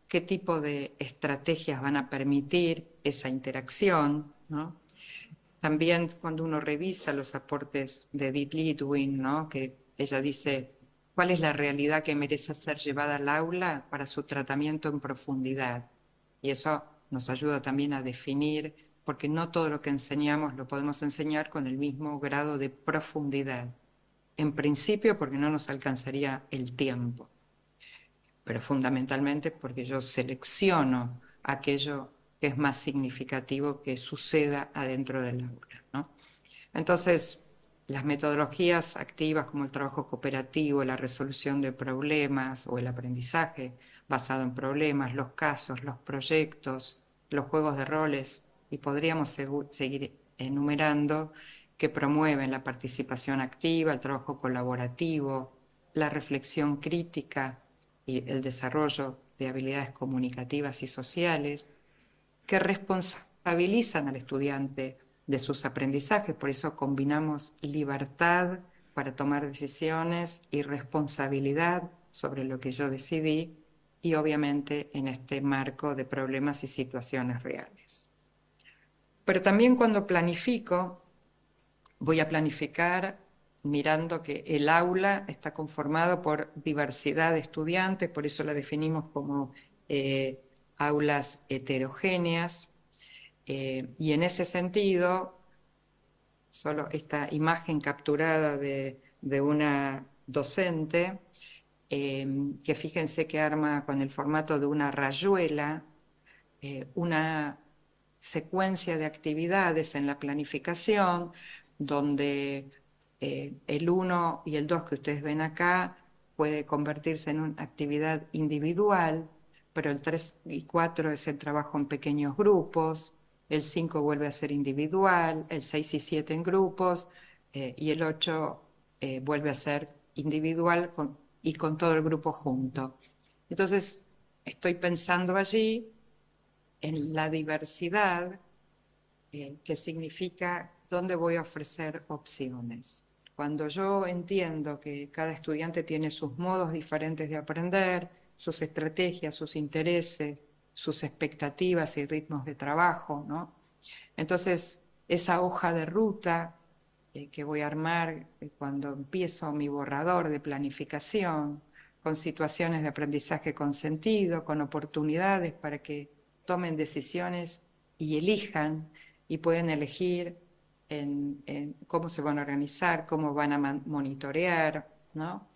qué tipo de estrategias van a permitir esa interacción, ¿no? También cuando uno revisa los aportes de Edith Litwin, ¿no? Que ella dice, ¿cuál es la realidad que merece ser llevada al aula para su tratamiento en profundidad? Y eso nos ayuda también a definir, porque no todo lo que enseñamos lo podemos enseñar con el mismo grado de profundidad. En principio porque no nos alcanzaría el tiempo, pero fundamentalmente porque yo selecciono aquello que es más significativo que suceda adentro del aula, ¿no? Entonces, las metodologías activas como el trabajo cooperativo, la resolución de problemas o el aprendizaje basado en problemas, los casos, los proyectos, los juegos de roles, y podríamos seguir enumerando, que promueven la participación activa, el trabajo colaborativo, la reflexión crítica y el desarrollo de habilidades comunicativas y sociales, que responsabilizan al estudiante de sus aprendizajes. Por eso combinamos libertad para tomar decisiones y responsabilidad sobre lo que yo decidí, y obviamente en este marco de problemas y situaciones reales. Pero también cuando planifico, voy a planificar mirando que el aula está conformado por diversidad de estudiantes, por eso la definimos como aulas heterogéneas, y en ese sentido, solo esta imagen capturada de una docente, que fíjense que arma con el formato de una rayuela una secuencia de actividades en la planificación, donde el 1 y el 2 que ustedes ven acá puede convertirse en una actividad individual, pero el 3 y 4 es el trabajo en pequeños grupos, el 5 vuelve a ser individual, el 6 y 7 en grupos, y el 8 vuelve a ser individual y con todo el grupo junto. Entonces, estoy pensando allí en la diversidad, que significa dónde voy a ofrecer opciones. Cuando yo entiendo que cada estudiante tiene sus modos diferentes de aprender, sus estrategias, sus intereses, sus expectativas y ritmos de trabajo, ¿no? Entonces, esa hoja de ruta que voy a armar cuando empiezo mi borrador de planificación, con situaciones de aprendizaje con sentido, con oportunidades para que tomen decisiones y elijan, y pueden elegir en cómo se van a organizar, cómo van a monitorear, ¿no?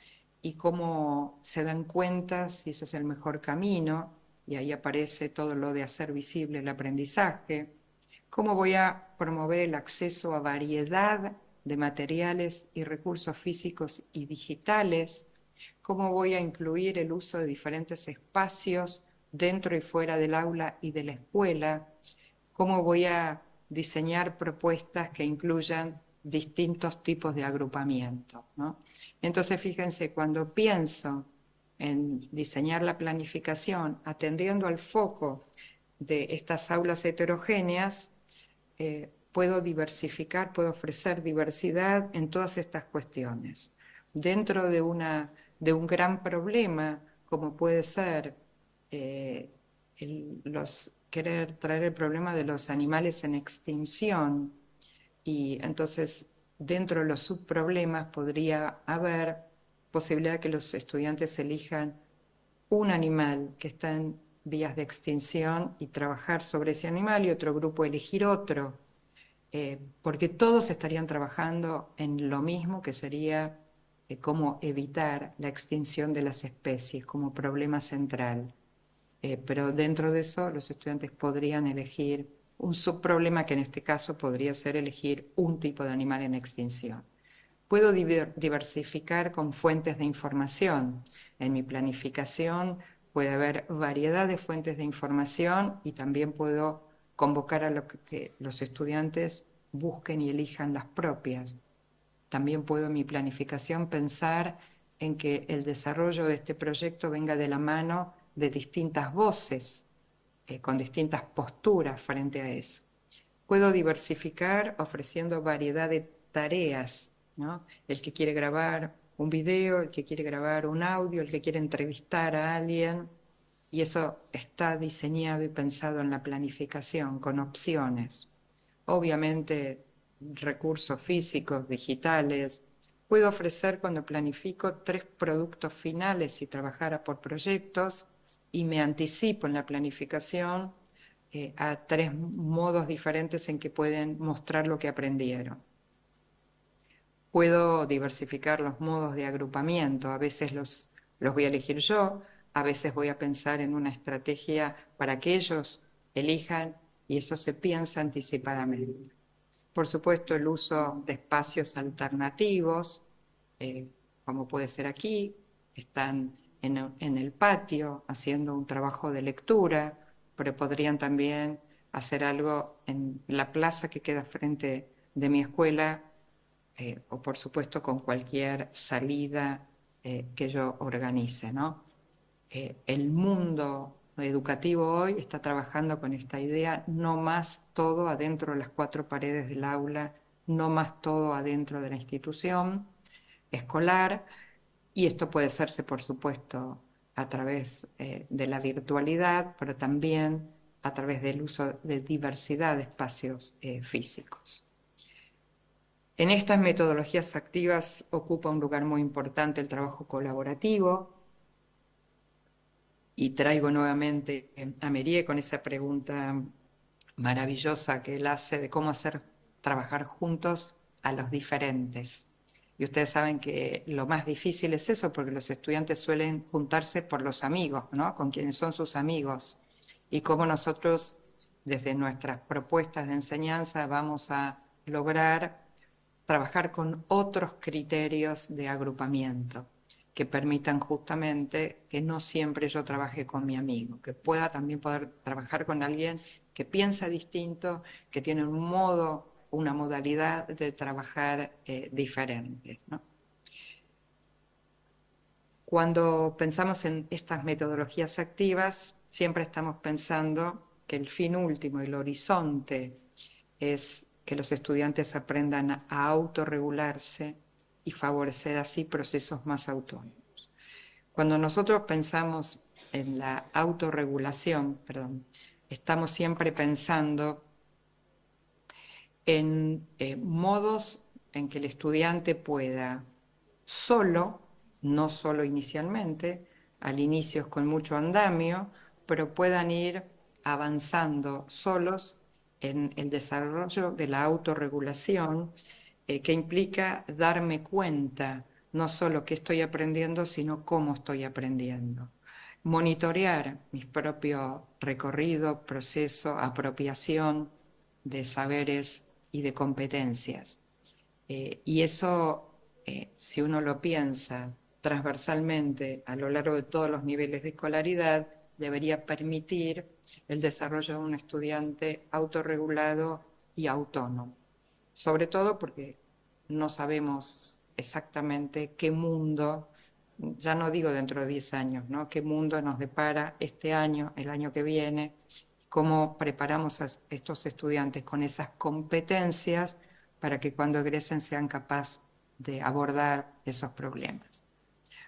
Y cómo se dan cuenta si ese es el mejor camino, y ahí aparece todo lo de hacer visible el aprendizaje. ¿Cómo voy a promover el acceso a variedad de materiales y recursos físicos y digitales? ¿Cómo voy a incluir el uso de diferentes espacios dentro y fuera del aula y de la escuela? ¿Cómo voy a diseñar propuestas que incluyan distintos tipos de agrupamiento, ¿no? Entonces, fíjense, cuando pienso en diseñar la planificación atendiendo al foco de estas aulas heterogéneas, puedo diversificar, puedo ofrecer diversidad en todas estas cuestiones. Dentro de un gran problema, como puede ser querer traer el problema de los animales en extinción, y entonces dentro de los subproblemas podría haber posibilidad de que los estudiantes elijan un animal que está en vías de extinción y trabajar sobre ese animal, y otro grupo elegir otro, porque todos estarían trabajando en lo mismo, que sería cómo evitar la extinción de las especies como problema central. Pero dentro de eso los estudiantes podrían elegir un subproblema, que en este caso podría ser elegir un tipo de animal en extinción. Puedo diversificar con fuentes de información. En mi planificación puede haber variedad de fuentes de información, y también puedo convocar a que los estudiantes busquen y elijan las propias. También puedo en mi planificación pensar en que el desarrollo de este proyecto venga de la mano de distintas voces, con distintas posturas frente a eso. Puedo diversificar ofreciendo variedad de tareas, ¿no? El que quiere grabar un video, el que quiere grabar un audio, el que quiere entrevistar a alguien, y eso está diseñado y pensado en la planificación con opciones. Obviamente, recursos físicos, digitales. Puedo ofrecer, cuando planifico, 3 productos finales si trabajara por proyectos, y me anticipo en la planificación a 3 modos diferentes en que pueden mostrar lo que aprendieron. Puedo diversificar los modos de agrupamiento. A veces los voy a elegir yo, a veces voy a pensar en una estrategia para que ellos elijan, y eso se piensa anticipadamente. Por supuesto, el uso de espacios alternativos, como puede ser aquí, están en el patio haciendo un trabajo de lectura, pero podrían también hacer algo en la plaza que queda frente de mi escuela, o por supuesto con cualquier salida que yo organice, ¿no? El mundo educativo hoy está trabajando con esta idea, no más todo adentro de las cuatro paredes del aula, no más todo adentro de la institución escolar, y esto puede hacerse, por supuesto, a través de la virtualidad, pero también a través del uso de diversidad de espacios físicos. En estas metodologías activas ocupa un lugar muy importante el trabajo colaborativo, y traigo nuevamente a Mérier con esa pregunta maravillosa que él hace de cómo hacer trabajar juntos a los diferentes. Y ustedes saben que lo más difícil es eso, porque los estudiantes suelen juntarse por los amigos, ¿no? Con quienes son sus amigos. Y cómo nosotros, desde nuestras propuestas de enseñanza, vamos a lograr trabajar con otros criterios de agrupamiento que permitan justamente que no siempre yo trabaje con mi amigo, que pueda también poder trabajar con alguien que piensa distinto, que tiene un modo, una modalidad de trabajar diferentes, ¿no? Cuando pensamos en estas metodologías activas, siempre estamos pensando que el fin último, el horizonte, es que los estudiantes aprendan a autorregularse y favorecer así procesos más autónomos. Cuando nosotros pensamos en la autorregulación, estamos siempre pensando en modos en que el estudiante pueda solo, no solo inicialmente, al inicio es con mucho andamio, pero puedan ir avanzando solos en el desarrollo de la autorregulación, que implica darme cuenta no solo qué estoy aprendiendo, sino cómo estoy aprendiendo. Monitorear mi propio recorrido, proceso, apropiación de saberes y de competencias. Y eso, si uno lo piensa transversalmente a lo largo de todos los niveles de escolaridad, debería permitir el desarrollo de un estudiante autorregulado y autónomo. Sobre todo porque no sabemos exactamente qué mundo, ya no digo dentro de 10 años, ¿no? Qué mundo nos depara este año, el año que viene, cómo preparamos a estos estudiantes con esas competencias para que cuando egresen sean capaces de abordar esos problemas.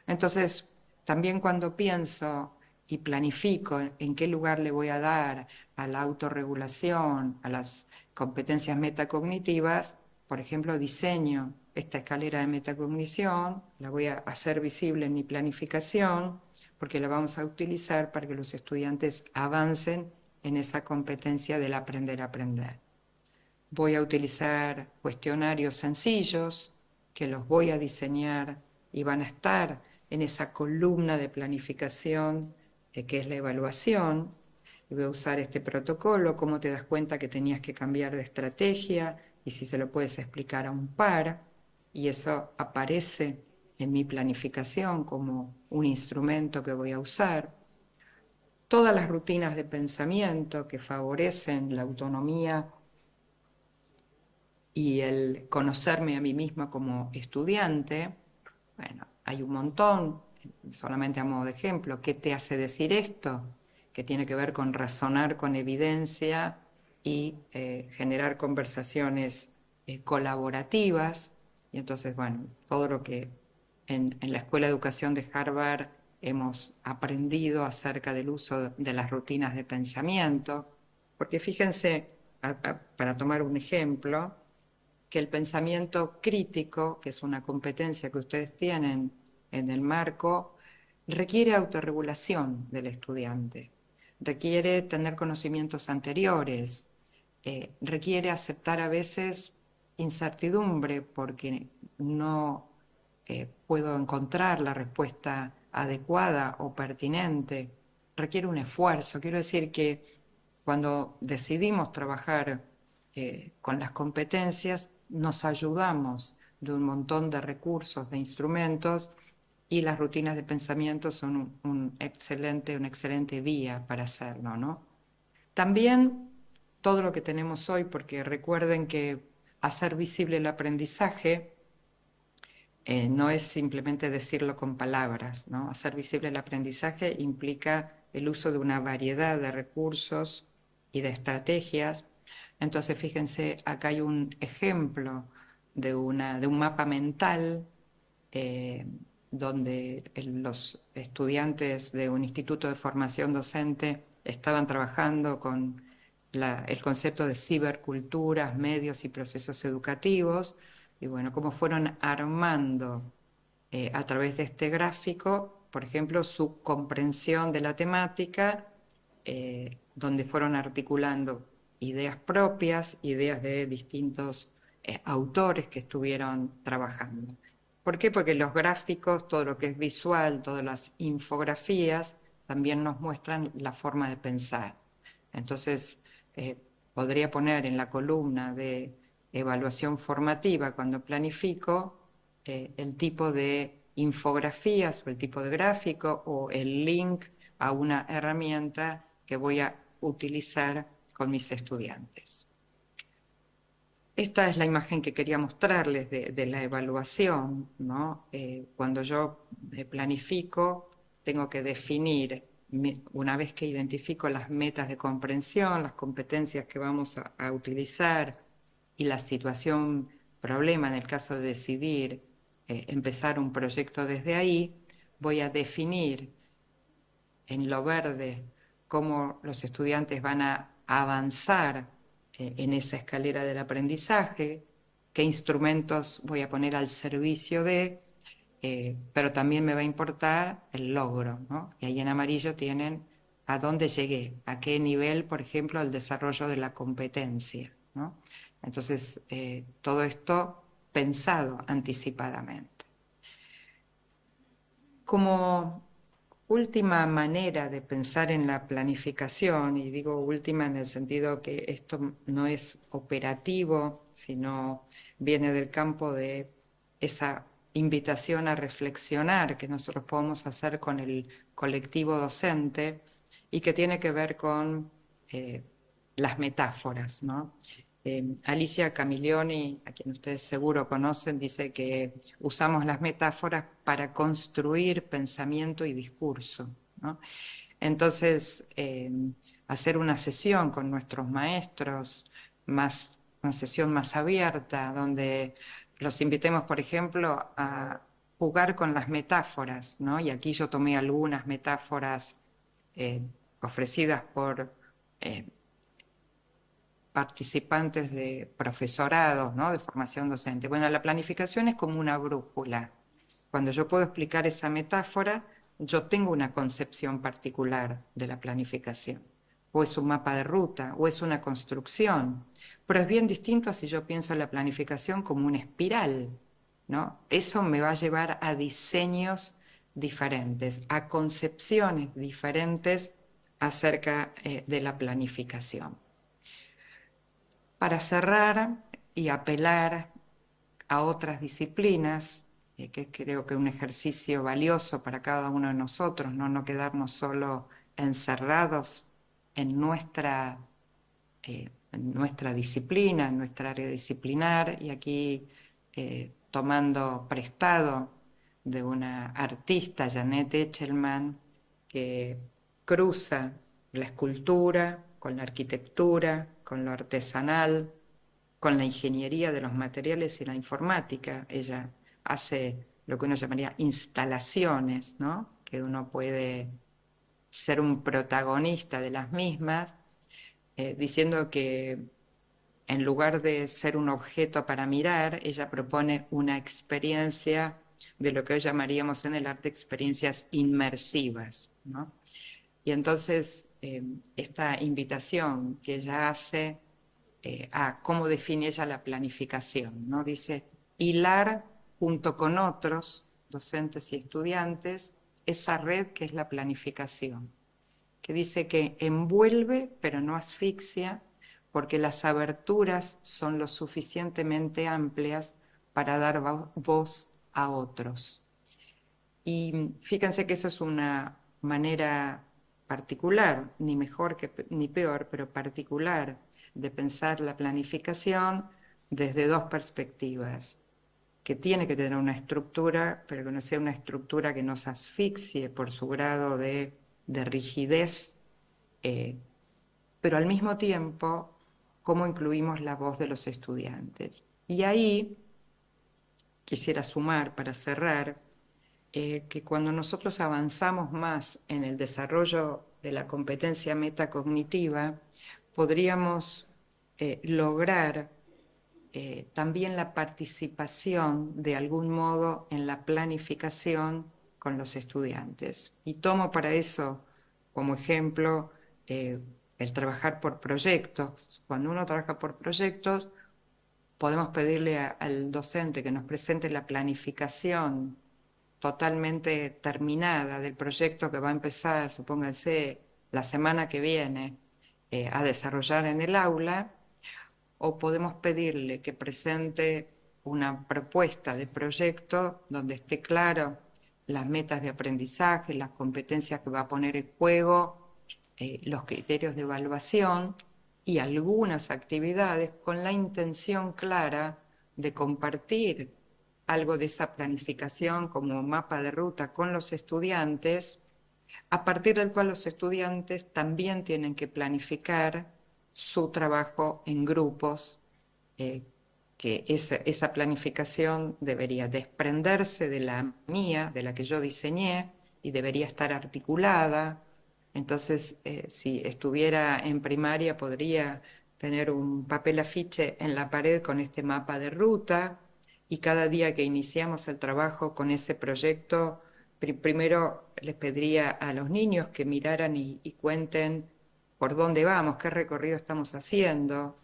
Entonces, también cuando pienso y planifico en qué lugar le voy a dar a la autorregulación, a las competencias metacognitivas, por ejemplo, diseño esta escalera de metacognición, la voy a hacer visible en mi planificación, porque la vamos a utilizar para que los estudiantes avancen en esa competencia del aprender a aprender. Voy a utilizar cuestionarios sencillos que los voy a diseñar y van a estar en esa columna de planificación que es la evaluación. Y voy a usar este protocolo, cómo te das cuenta que tenías que cambiar de estrategia y si se lo puedes explicar a un par. Y eso aparece en mi planificación como un instrumento que voy a usar. Todas las rutinas de pensamiento que favorecen la autonomía y el conocerme a mí misma como estudiante. Bueno, hay un montón, solamente a modo de ejemplo. ¿Qué te hace decir esto? Que tiene que ver con razonar con evidencia y generar conversaciones colaborativas. Y entonces, bueno, todo lo que en la Escuela de Educación de Harvard hemos aprendido acerca del uso de las rutinas de pensamiento, porque fíjense, para tomar un ejemplo, que el pensamiento crítico, que es una competencia que ustedes tienen en el marco, requiere autorregulación del estudiante, requiere tener conocimientos anteriores, requiere aceptar a veces incertidumbre porque no puedo encontrar la respuesta adecuada o pertinente, requiere un esfuerzo. Quiero decir que cuando decidimos trabajar con las competencias, nos ayudamos de un montón de recursos, de instrumentos, y las rutinas de pensamiento son una excelente vía para hacerlo, ¿no? También todo lo que tenemos hoy, porque recuerden que hacer visible el aprendizaje no es simplemente decirlo con palabras, ¿no? Hacer visible el aprendizaje implica el uso de una variedad de recursos y de estrategias. Entonces, fíjense, acá hay un ejemplo de un mapa mental donde los estudiantes de un instituto de formación docente estaban trabajando con el concepto de ciberculturas, medios y procesos educativos, y bueno, cómo fueron armando a través de este gráfico, por ejemplo, su comprensión de la temática, donde fueron articulando ideas propias, ideas de distintos autores que estuvieron trabajando. ¿Por qué? Porque los gráficos, todo lo que es visual, todas las infografías, también nos muestran la forma de pensar. Entonces, podría poner en la columna de evaluación formativa, cuando planifico, el tipo de infografías o el tipo de gráfico o el link a una herramienta que voy a utilizar con mis estudiantes. Esta es la imagen que quería mostrarles de la evaluación, ¿no? Cuando yo planifico, tengo que definir, una vez que identifico las metas de comprensión, las competencias que vamos a utilizar y la situación problema en el caso de decidir empezar un proyecto desde ahí, voy a definir en lo verde cómo los estudiantes van a avanzar en esa escalera del aprendizaje, qué instrumentos voy a poner al servicio de, pero también me va a importar el logro, ¿no? Y ahí en amarillo tienen a dónde llegué, a qué nivel, por ejemplo, el desarrollo de la competencia, ¿no? Entonces, todo esto pensado anticipadamente. Como última manera de pensar en la planificación, y digo última en el sentido que esto no es operativo, sino viene del campo de esa invitación a reflexionar que nosotros podemos hacer con el colectivo docente y que tiene que ver con las metáforas, ¿no? Alicia Camillioni, a quien ustedes seguro conocen, dice que usamos las metáforas para construir pensamiento y discurso, ¿no? Entonces, hacer una sesión con nuestros maestros, una sesión más abierta, donde los invitemos, por ejemplo, a jugar con las metáforas, ¿no? Y aquí yo tomé algunas metáforas ofrecidas por participantes de profesorados, ¿no? De formación docente. Bueno, la planificación es como una brújula. Cuando yo puedo explicar esa metáfora, yo tengo una concepción particular de la planificación. O es un mapa de ruta, o es una construcción. Pero es bien distinto a si yo pienso en la planificación como una espiral, ¿no? Eso me va a llevar a diseños diferentes, a concepciones diferentes acerca de la planificación. Para cerrar y apelar a otras disciplinas, que creo que es un ejercicio valioso para cada uno de nosotros, no quedarnos solo encerrados en nuestra disciplina, en nuestra área disciplinar, y aquí tomando prestado de una artista, Janet Echelman, que cruza la escultura con la arquitectura, con lo artesanal, con la ingeniería de los materiales y la informática. Ella hace lo que uno llamaría instalaciones, ¿no? Que uno puede ser un protagonista de las mismas, diciendo que en lugar de ser un objeto para mirar, ella propone una experiencia de lo que hoy llamaríamos en el arte experiencias inmersivas, ¿no? Y entonces esta invitación que ella hace a cómo define ella la planificación, ¿no? Dice, hilar junto con otros docentes y estudiantes esa red que es la planificación, que dice que envuelve pero no asfixia, porque las aberturas son lo suficientemente amplias para dar voz a otros. Y fíjense que eso es una manera particular, ni mejor ni peor, pero particular de pensar la planificación desde dos perspectivas. que tiene que tener una estructura, pero que no sea una estructura que nos asfixie por su grado de rigidez, pero al mismo tiempo, cómo incluimos la voz de los estudiantes. Y ahí quisiera sumar, para cerrar, que cuando nosotros avanzamos más en el desarrollo de la competencia metacognitiva, podríamos lograr también la participación de algún modo en la planificación con los estudiantes. Y tomo para eso como ejemplo el trabajar por proyectos. Cuando uno trabaja por proyectos, podemos pedirle al docente que nos presente la planificación totalmente terminada del proyecto que va a empezar, supónganse, la semana que viene a desarrollar en el aula, o podemos pedirle que presente una propuesta de proyecto donde esté claro las metas de aprendizaje, las competencias que va a poner en juego, los criterios de evaluación y algunas actividades con la intención clara de compartir algo de esa planificación como mapa de ruta con los estudiantes, a partir del cual los estudiantes también tienen que planificar su trabajo en grupos, que esa planificación debería desprenderse de la mía, de la que yo diseñé, y debería estar articulada. Entonces, si estuviera en primaria, podría tener un papel afiche en la pared con este mapa de ruta, y cada día que iniciamos el trabajo con ese proyecto, primero les pediría a los niños que miraran y cuenten por dónde vamos, qué recorrido estamos haciendo.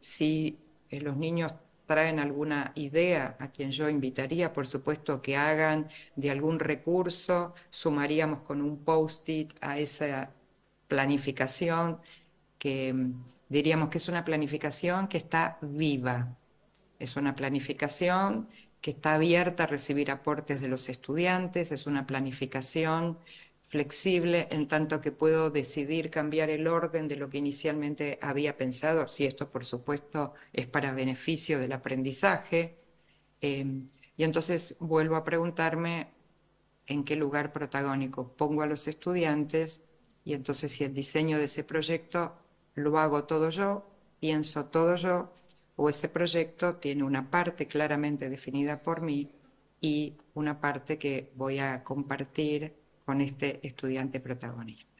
Si los niños traen alguna idea, a quien yo invitaría, por supuesto, que hagan de algún recurso, sumaríamos con un post-it a esa planificación, que diríamos que es una planificación que está viva, es una planificación que está abierta a recibir aportes de los estudiantes, es una planificación flexible en tanto que puedo decidir cambiar el orden de lo que inicialmente había pensado, si esto por supuesto es para beneficio del aprendizaje. Y entonces vuelvo a preguntarme en qué lugar protagónico pongo a los estudiantes, y entonces si el diseño de ese proyecto lo hago todo yo, pienso todo yo, o ese proyecto tiene una parte claramente definida por mí y una parte que voy a compartir con este estudiante protagonista.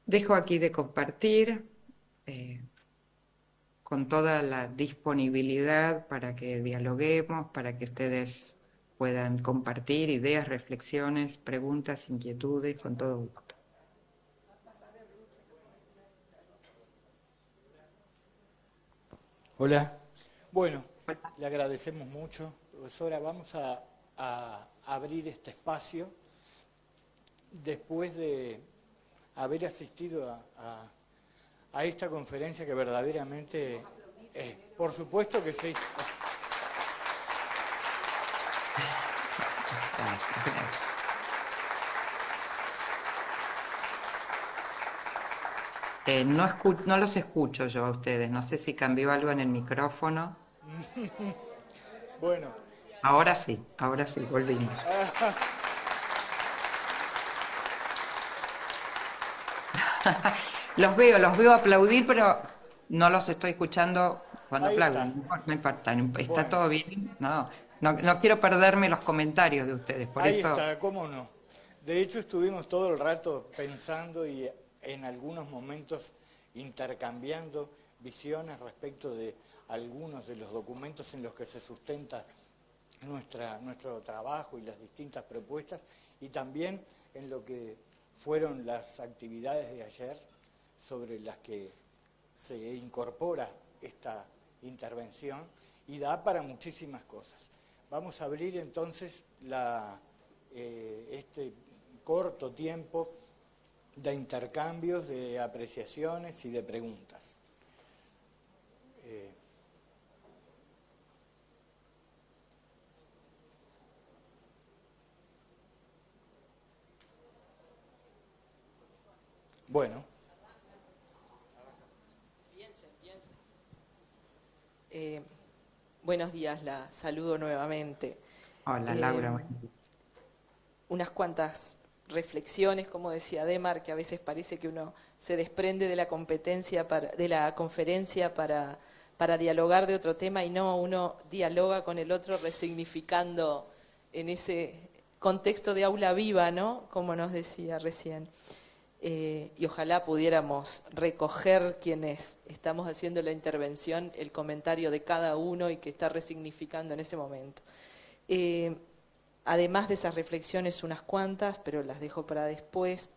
Dejo aquí de compartir con toda la disponibilidad para que dialoguemos, para que ustedes puedan compartir ideas, reflexiones, preguntas, inquietudes, con todo gusto. Hola. Bueno, le agradecemos mucho, profesora. Vamos a abrir este espacio después de haber asistido a esta conferencia que verdaderamente, por supuesto que sí. Gracias, gracias. No los escucho yo a ustedes, no sé si cambió algo en el micrófono. Bueno. Ahora sí, volvimos. Los veo aplaudir, pero no los estoy escuchando cuando aplauden. No importa, está Bueno. todo bien. No quiero perderme los comentarios de ustedes, por Ahí eso. está, cómo no. De hecho, estuvimos todo el rato pensando y en algunos momentos intercambiando visiones respecto de algunos de los documentos en los que se sustenta nuestro trabajo y las distintas propuestas, y también en lo que fueron las actividades de ayer sobre las que se incorpora esta intervención y da para muchísimas cosas. Vamos a abrir entonces este corto tiempo de intercambios, de apreciaciones y de preguntas. Bueno. Buenos días, la saludo nuevamente. Hola, Eh, Laura. Unas cuantas reflexiones, como decía Demar, que a veces parece que uno se desprende de la competencia, de la conferencia para dialogar de otro tema y no, uno dialoga con el otro resignificando en ese contexto de aula viva, ¿no? Como nos decía recién. Y ojalá pudiéramos recoger quienes estamos haciendo la intervención, el comentario de cada uno y que está resignificando en ese momento. Eh, Además de esas reflexiones, unas cuantas, pero las dejo para después,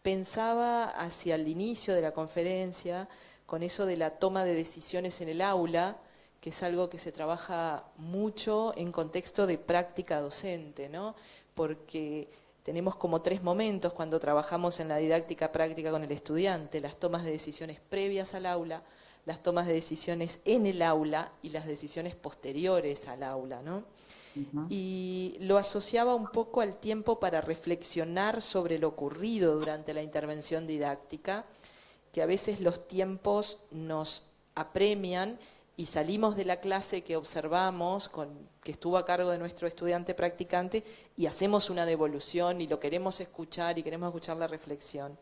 pensaba hacia el inicio de la conferencia con eso de la toma de decisiones en el aula, que es algo que se trabaja mucho en contexto de práctica docente, ¿no? Porque tenemos como 3 momentos cuando trabajamos en la didáctica práctica con el estudiante: las tomas de decisiones previas al aula, las tomas de decisiones en el aula y las decisiones posteriores al aula, ¿no? Ujú. Y lo asociaba un poco al tiempo para reflexionar sobre lo ocurrido durante la intervención didáctica, que a veces los tiempos nos apremian y salimos de la clase que observamos, que estuvo a cargo de nuestro estudiante practicante, y hacemos una devolución y lo queremos escuchar y queremos escuchar la reflexión.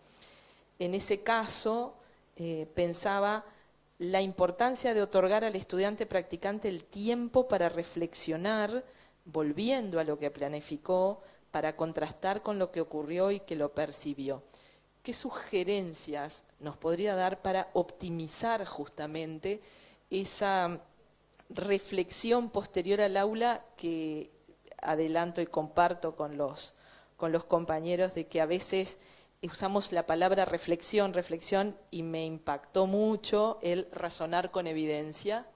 En ese caso, pensaba la importancia de otorgar al estudiante practicante el tiempo para reflexionar, volviendo a lo que planificó, para contrastar con lo que ocurrió y que lo percibió. ¿Qué sugerencias nos podría dar para optimizar justamente esa reflexión posterior al aula que adelanto y comparto con los compañeros, de que a veces usamos la palabra reflexión, y me impactó mucho el razonar con evidencia,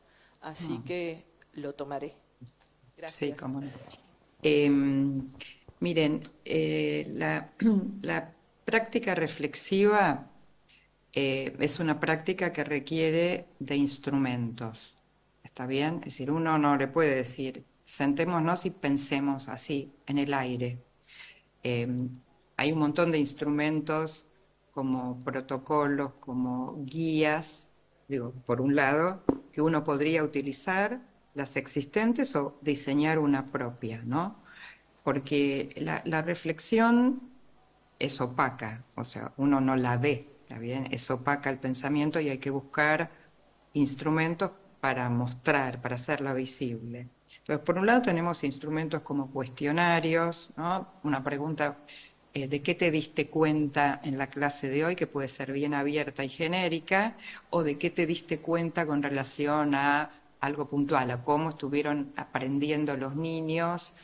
así Mm, que lo tomaré. sí, Gracias. cómo no. Miren, la práctica reflexiva es una práctica que requiere de instrumentos. ¿Está bien? Es decir, uno no le puede decir, sentémonos y pensemos así, en el aire. Eh, Hay un montón de instrumentos como protocolos, como guías, digo, por un lado, que uno podría utilizar las existentes o diseñar una propia, ¿no? Porque la reflexión es opaca, o sea, uno no la ve, ¿está bien? Es opaca el pensamiento y hay que buscar instrumentos para mostrar, para hacerla visible. Entonces, por un lado tenemos instrumentos como cuestionarios, ¿no? Una pregunta, ¿de qué te diste cuenta en la clase de hoy? Que puede ser bien abierta y genérica, o de qué te diste cuenta con relación a algo puntual, a cómo estuvieron aprendiendo los niños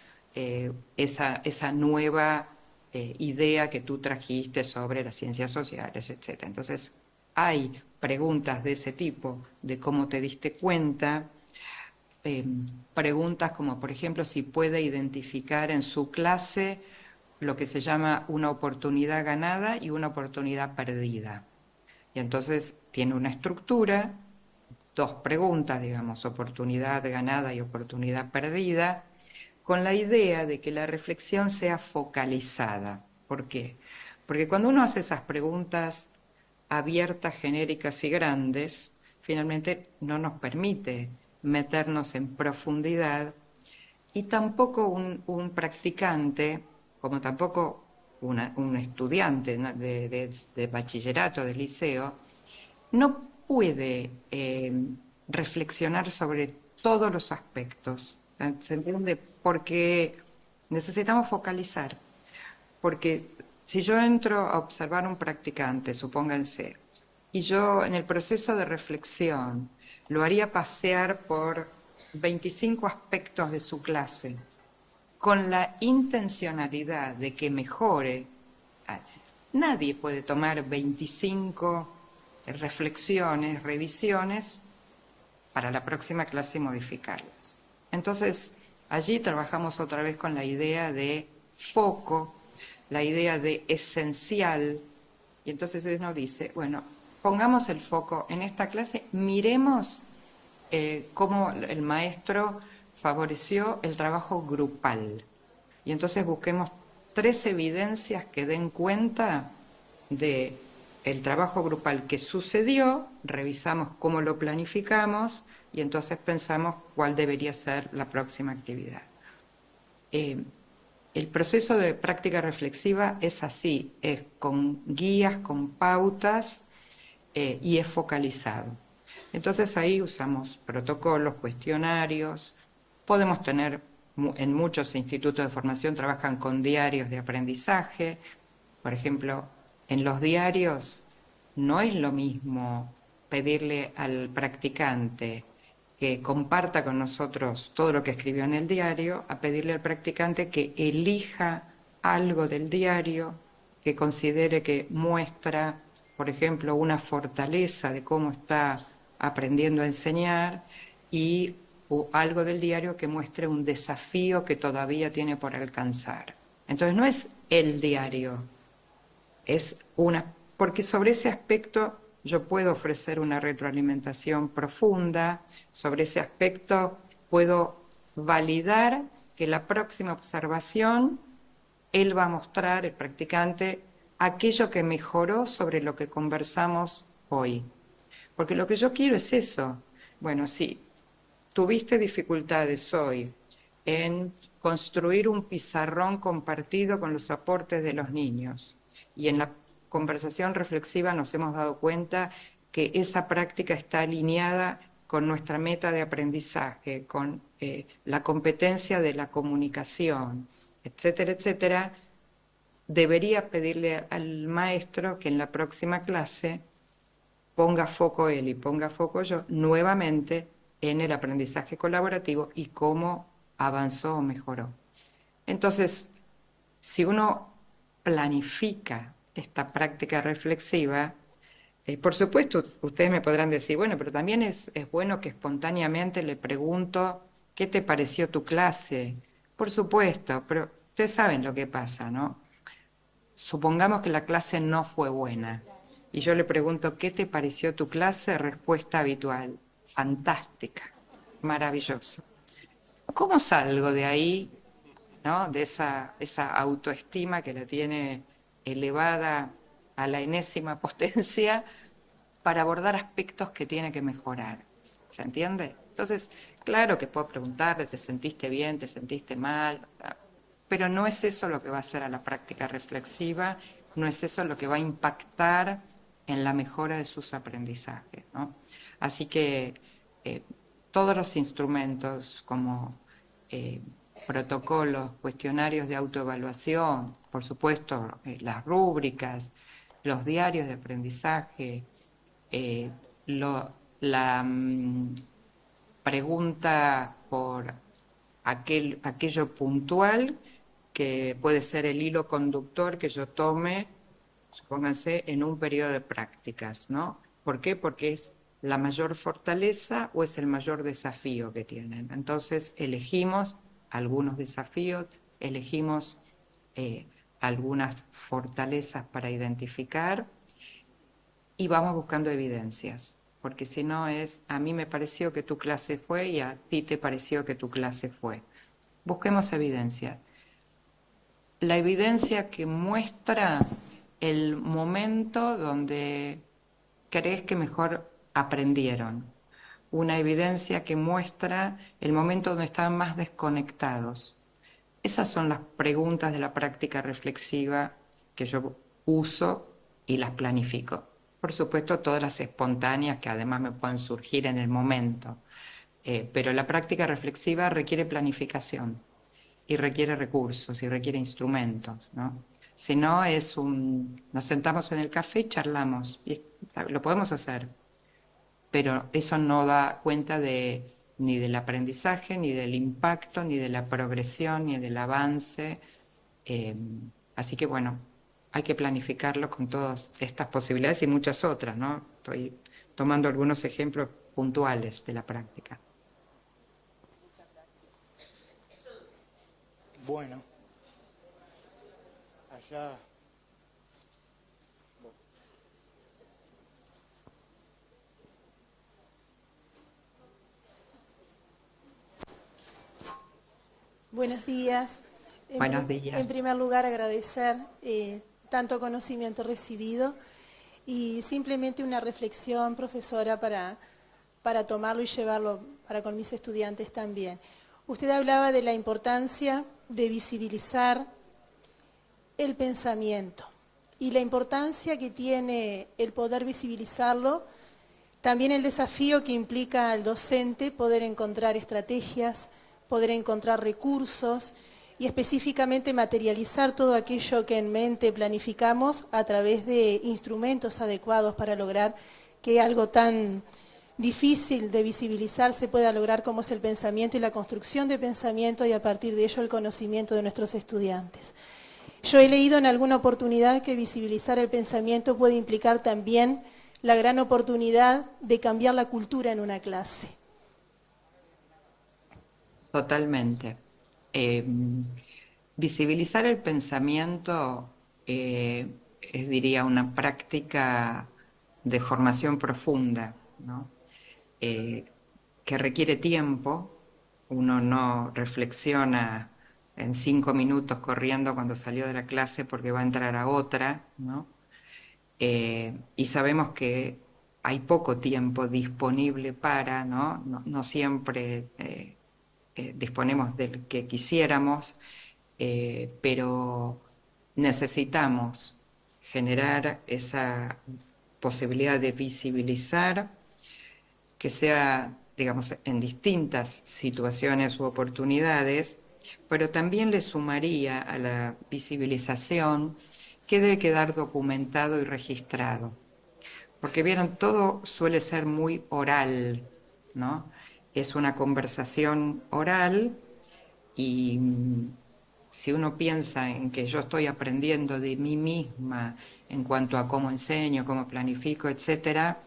esa nueva idea que tú trajiste sobre las ciencias sociales, etc. Entonces, hay preguntas de ese tipo, de cómo te diste cuenta, eh, preguntas como, por ejemplo, si puede identificar en su clase lo que se llama una oportunidad ganada y una oportunidad perdida. Y entonces tiene una estructura, 2 preguntas, digamos, oportunidad ganada y oportunidad perdida, con la idea de que la reflexión sea focalizada. ¿Por qué? Porque cuando uno hace esas preguntas abiertas, genéricas y grandes, finalmente no nos permite meternos en profundidad, y tampoco un practicante, como tampoco un estudiante, ¿no?, de bachillerato, de liceo, no puede reflexionar sobre todos los aspectos. ¿Se entiende? Porque necesitamos focalizar. Porque si yo entro a observar un practicante, supónganse, y yo en el proceso de reflexión lo haría pasear por 25 aspectos de su clase, con la intencionalidad de que mejore, nadie puede tomar 25 reflexiones, revisiones para la próxima clase y modificarlas. Entonces, allí trabajamos otra vez con la idea de foco, la idea de esencial, y entonces uno dice, bueno, pongamos el foco en esta clase, miremos cómo el maestro favoreció el trabajo grupal. Y entonces busquemos 3 evidencias que den cuenta de el trabajo grupal que sucedió, revisamos cómo lo planificamos y entonces pensamos cuál debería ser la próxima actividad. El proceso de práctica reflexiva es así, es con guías, con pautas y es focalizado. Entonces ahí usamos protocolos, cuestionarios, podemos tener, en muchos institutos de formación trabajan con diarios de aprendizaje. Por ejemplo, en los diarios no es lo mismo pedirle al practicante que comparta con nosotros todo lo que escribió en el diario, a pedirle al practicante que elija algo del diario que considere que muestra, por ejemplo, una fortaleza de cómo está aprendiendo a enseñar y o algo del diario que muestre un desafío que todavía tiene por alcanzar. Entonces no es el diario, es porque sobre ese aspecto yo puedo ofrecer una retroalimentación profunda, sobre ese aspecto puedo validar que la próxima observación él va a mostrar, el practicante, aquello que mejoró sobre lo que conversamos hoy. Porque lo que yo quiero es eso. Bueno, sí, tuviste dificultades hoy en construir un pizarrón compartido con los aportes de los niños. Y en la conversación reflexiva nos hemos dado cuenta que esa práctica está alineada con nuestra meta de aprendizaje, con la competencia de la comunicación, etcétera, etcétera. Debería pedirle al maestro que en la próxima clase ponga foco él y ponga foco yo nuevamente en el aprendizaje colaborativo y cómo avanzó o mejoró. Entonces, si uno planifica esta práctica reflexiva, por supuesto, ustedes me podrán decir, bueno, pero también es bueno que espontáneamente le pregunto, ¿qué te pareció tu clase? Por supuesto, pero ustedes saben lo que pasa, ¿no? Supongamos que la clase no fue buena y yo le pregunto, ¿qué te pareció tu clase? Respuesta habitual, fantástica, maravillosa. ¿Cómo salgo de ahí, ¿no? De esa autoestima que la tiene elevada a la enésima potencia para abordar aspectos que tiene que mejorar? ¿Se entiende? Entonces, claro que puedo preguntarle, ¿te sentiste bien? ¿Te sentiste mal? Pero no es eso lo que va a hacer a la práctica reflexiva, no es eso lo que va a impactar en la mejora de sus aprendizajes, ¿no? Así que todos los instrumentos como protocolos, cuestionarios de autoevaluación, por supuesto, las rúbricas, los diarios de aprendizaje, la pregunta por aquello puntual, que puede ser el hilo conductor que yo tome, supónganse, en un periodo de prácticas, ¿no? ¿Por qué? Porque es la mayor fortaleza o es el mayor desafío que tienen. Entonces elegimos algunos desafíos, elegimos algunas fortalezas para identificar y vamos buscando evidencias, porque si no es, a mí me pareció que tu clase fue y a ti te pareció que tu clase fue. Busquemos evidencia. La evidencia que muestra el momento donde crees que mejor aprendieron. Una evidencia que muestra el momento donde estaban más desconectados. Esas son las preguntas de la práctica reflexiva que yo uso y las planifico. Por supuesto, todas las espontáneas que además me puedan surgir en el momento. Pero la práctica reflexiva requiere planificación y requiere recursos y requiere instrumentos, ¿no? Si no, nos sentamos en el café y charlamos, y lo podemos hacer, pero eso no da cuenta ni del aprendizaje, ni del impacto, ni de la progresión, ni del avance. Así que bueno, hay que planificarlo con todas estas posibilidades y muchas otras, ¿no? Estoy tomando algunos ejemplos puntuales de la práctica. Bueno, allá. Buenos días. Buenos días. En primer lugar, agradecer tanto conocimiento recibido y simplemente una reflexión, profesora, para tomarlo y llevarlo para con mis estudiantes también. Usted hablaba de la importancia de visibilizar el pensamiento y la importancia que tiene el poder visibilizarlo, también el desafío que implica al docente poder encontrar estrategias, poder encontrar recursos y específicamente materializar todo aquello que en mente planificamos a través de instrumentos adecuados para lograr que algo tan difícil de visibilizar se pueda lograr como es el pensamiento y la construcción de pensamiento y a partir de ello el conocimiento de nuestros estudiantes. Yo he leído en alguna oportunidad que visibilizar el pensamiento puede implicar también la gran oportunidad de cambiar la cultura en una clase. Totalmente. Visibilizar el pensamiento es, diría, una práctica de formación profunda, ¿no? Que requiere tiempo. Uno no reflexiona en 5 minutos corriendo cuando salió de la clase porque va a entrar a otra, ¿no? Y sabemos que hay poco tiempo disponible para, ¿no? No siempre disponemos del que quisiéramos, pero necesitamos generar esa posibilidad de visibilizar, que sea, digamos, en distintas situaciones u oportunidades, pero también le sumaría a la visibilización que debe quedar documentado y registrado. Porque vieron, todo suele ser muy oral, ¿no? Es una conversación oral y si uno piensa en que yo estoy aprendiendo de mí misma en cuanto a cómo enseño, cómo planifico, etcétera,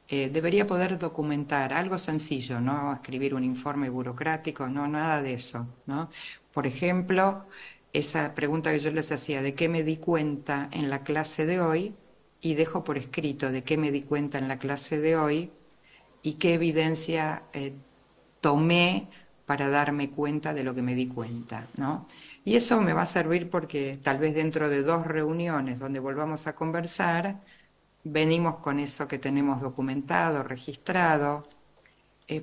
debería poder documentar algo sencillo, no escribir un informe burocrático, no, nada de eso, ¿no? Por ejemplo, esa pregunta que yo les hacía, ¿de qué me di cuenta en la clase de hoy? Y dejo por escrito de qué me di cuenta en la clase de hoy y qué evidencia tomé para darme cuenta de lo que me di cuenta, ¿no? Y eso me va a servir porque tal vez dentro de 2 reuniones donde volvamos a conversar, venimos con eso que tenemos documentado, registrado,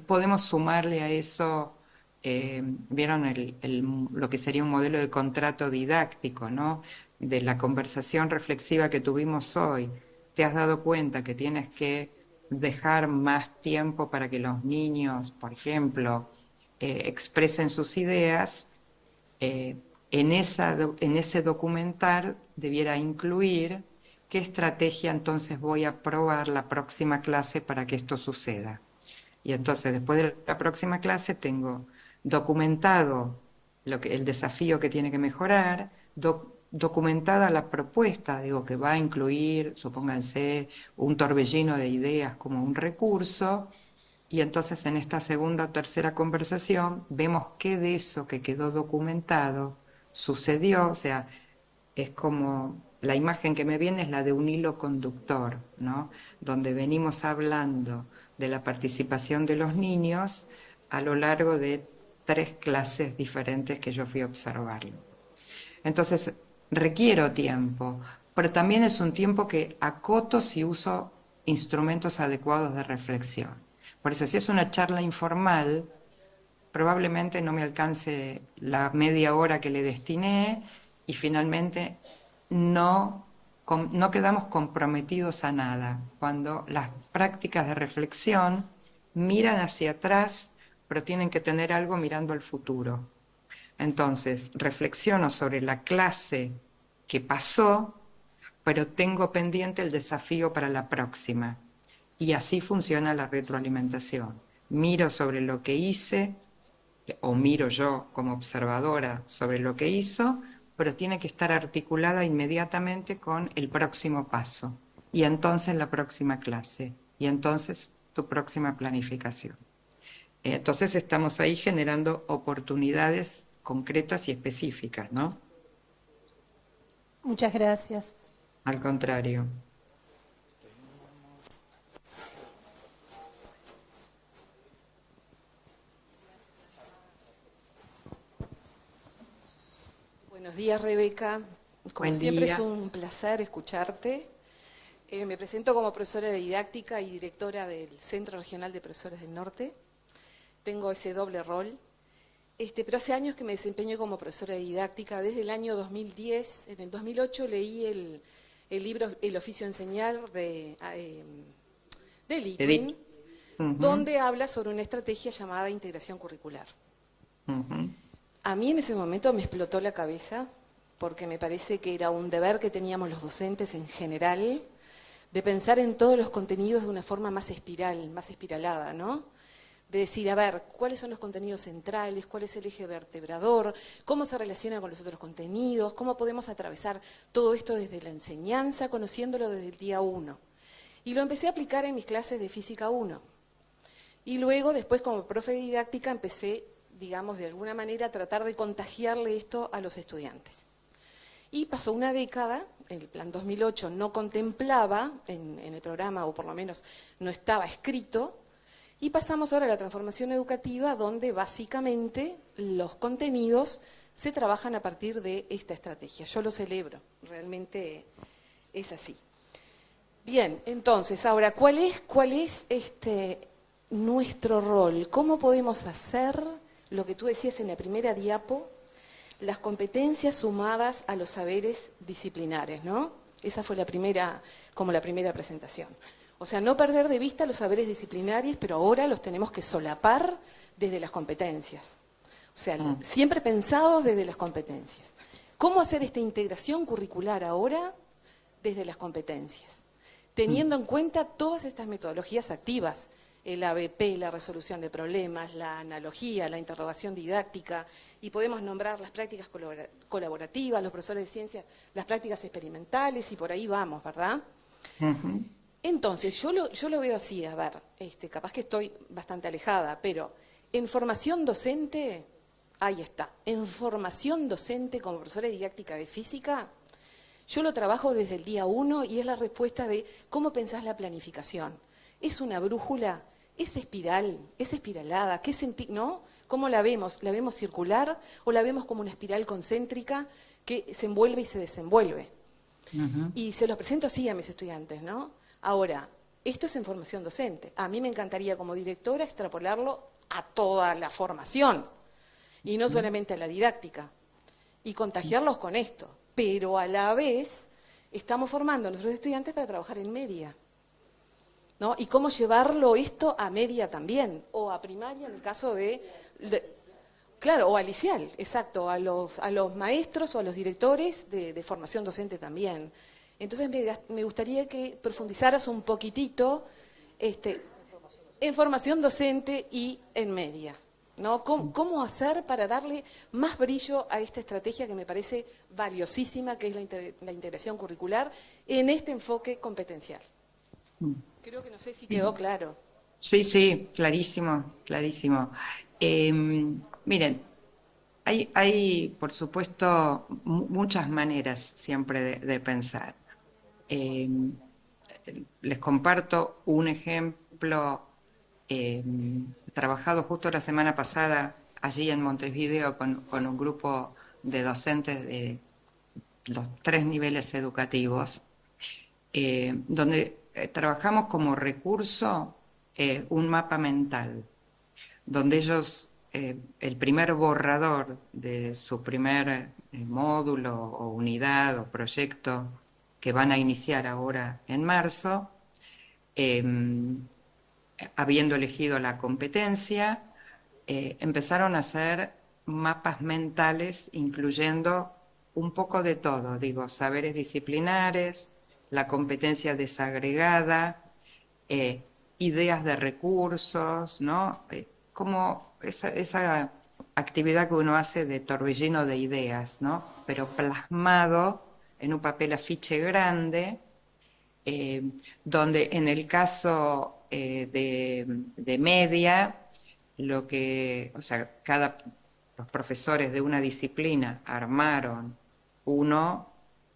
podemos sumarle a eso, vieron lo que sería un modelo de contrato didáctico, ¿no? De la conversación reflexiva que tuvimos hoy. ¿Te has dado cuenta que tienes que dejar más tiempo para que los niños, por ejemplo, expresen sus ideas? En ese documentar debiera incluir qué estrategia entonces voy a probar la próxima clase para que esto suceda. Y entonces después de la próxima clase tengo documentado el desafío que tiene que mejorar, documentada la propuesta, digo, que va a incluir, supónganse, un torbellino de ideas como un recurso, y entonces en esta segunda o tercera conversación vemos qué de eso que quedó documentado sucedió, o sea, es como la imagen que me viene es la de un hilo conductor, ¿no? Donde venimos hablando de la participación de los niños a lo largo de 3 clases diferentes que yo fui a observarlo. Entonces, requiero tiempo, pero también es un tiempo que acoto si uso instrumentos adecuados de reflexión. Por eso, si es una charla informal, probablemente no me alcance la media hora que le destiné y finalmente no quedamos comprometidos a nada. Cuando las prácticas de reflexión miran hacia atrás, pero tienen que tener algo mirando al futuro. Entonces, reflexiono sobre la clase que pasó, pero tengo pendiente el desafío para la próxima. Y así funciona la retroalimentación. Miro sobre lo que hice, o miro yo como observadora sobre lo que hizo, pero tiene que estar articulada inmediatamente con el próximo paso. Y entonces la próxima clase. Y entonces tu próxima planificación. Entonces estamos ahí generando oportunidades concretas y específicas, ¿no? Muchas gracias. Al contrario. Buenos días, Rebeca. Como Buen siempre día. es un placer escucharte. Me presento como profesora de didáctica y directora del Centro Regional de Profesores del Norte. Tengo ese doble rol. Pero hace años que me desempeño como profesora de didáctica. Desde el año 2010, en el 2008 leí el libro El oficio de enseñar de Litwin, donde habla sobre una estrategia llamada integración curricular. A mí en ese momento me explotó la cabeza, porque me parece que era un deber que teníamos los docentes en general, de pensar en todos los contenidos de una forma más espiralada, ¿no? De decir, a ver, ¿cuáles son los contenidos centrales? ¿Cuál es el eje vertebrador? ¿Cómo se relaciona con los otros contenidos? ¿Cómo podemos atravesar todo esto desde la enseñanza, conociéndolo desde el día 1? Y lo empecé a aplicar en mis clases de Física 1. Y luego, después, como profe de didáctica, empecé, digamos, de alguna manera a tratar de contagiarle esto a los estudiantes. Y pasó una década, el Plan 2008 no contemplaba en el programa, o por lo menos no estaba escrito, y pasamos ahora a la transformación educativa, donde básicamente los contenidos se trabajan a partir de esta estrategia. Yo lo celebro, realmente es así. Bien, entonces, ahora, ¿cuál es nuestro rol? ¿Cómo podemos hacer lo que tú decías en la primera diapo? Las competencias sumadas a los saberes disciplinares, ¿no? Esa fue la primera presentación. O sea, no perder de vista los saberes disciplinarios, pero ahora los tenemos que solapar desde las competencias. O sea, siempre pensados desde las competencias. ¿Cómo hacer esta integración curricular ahora desde las competencias? Teniendo en cuenta todas estas metodologías activas, el ABP, la resolución de problemas, la analogía, la interrogación didáctica, y podemos nombrar las prácticas colaborativas, los profesores de ciencias, las prácticas experimentales, y por ahí vamos, ¿verdad? Entonces, yo lo veo así, a ver, capaz que estoy bastante alejada, pero en formación docente, ahí está, en formación docente como profesora de didáctica de física, yo lo trabajo desde el día 1 y es la respuesta de cómo pensás la planificación. ¿Es una brújula? ¿Es espiral? ¿Es espiralada? ¿Qué ¿no? ¿Cómo la vemos? ¿La vemos circular o la vemos como una espiral concéntrica que se envuelve y se desenvuelve? Y se los presento así a mis estudiantes, ¿no? Ahora, esto es en formación docente. A mí me encantaría como directora extrapolarlo a toda la formación y no solamente a la didáctica y contagiarlos con esto. Pero a la vez estamos formando a nuestros estudiantes para trabajar en media, ¿no? Y cómo llevarlo esto a media también, o a primaria en el caso claro, o a liceal, exacto, a los maestros o a los directores de formación docente también. Entonces me gustaría que profundizaras un poquitito en formación docente y en media, ¿no? ¿Cómo hacer para darle más brillo a esta estrategia que me parece valiosísima, que es la integración curricular, en este enfoque competencial? Creo que no sé si quedó claro. Sí, clarísimo, clarísimo. Miren, hay por supuesto, muchas maneras siempre de pensar. Les comparto un ejemplo trabajado justo la semana pasada allí en Montevideo con un grupo de docentes de los 3 niveles educativos, donde trabajamos como recurso un mapa mental, donde ellos, el primer borrador de su primer módulo o unidad o proyecto que van a iniciar ahora en marzo, habiendo elegido la competencia, empezaron a hacer mapas mentales incluyendo un poco de todo, digo, saberes disciplinares, la competencia desagregada, ideas de recursos, ¿no? Como esa actividad que uno hace de torbellino de ideas, ¿no? Pero plasmado en un papel afiche grande, donde en el caso de media, los profesores de una disciplina armaron uno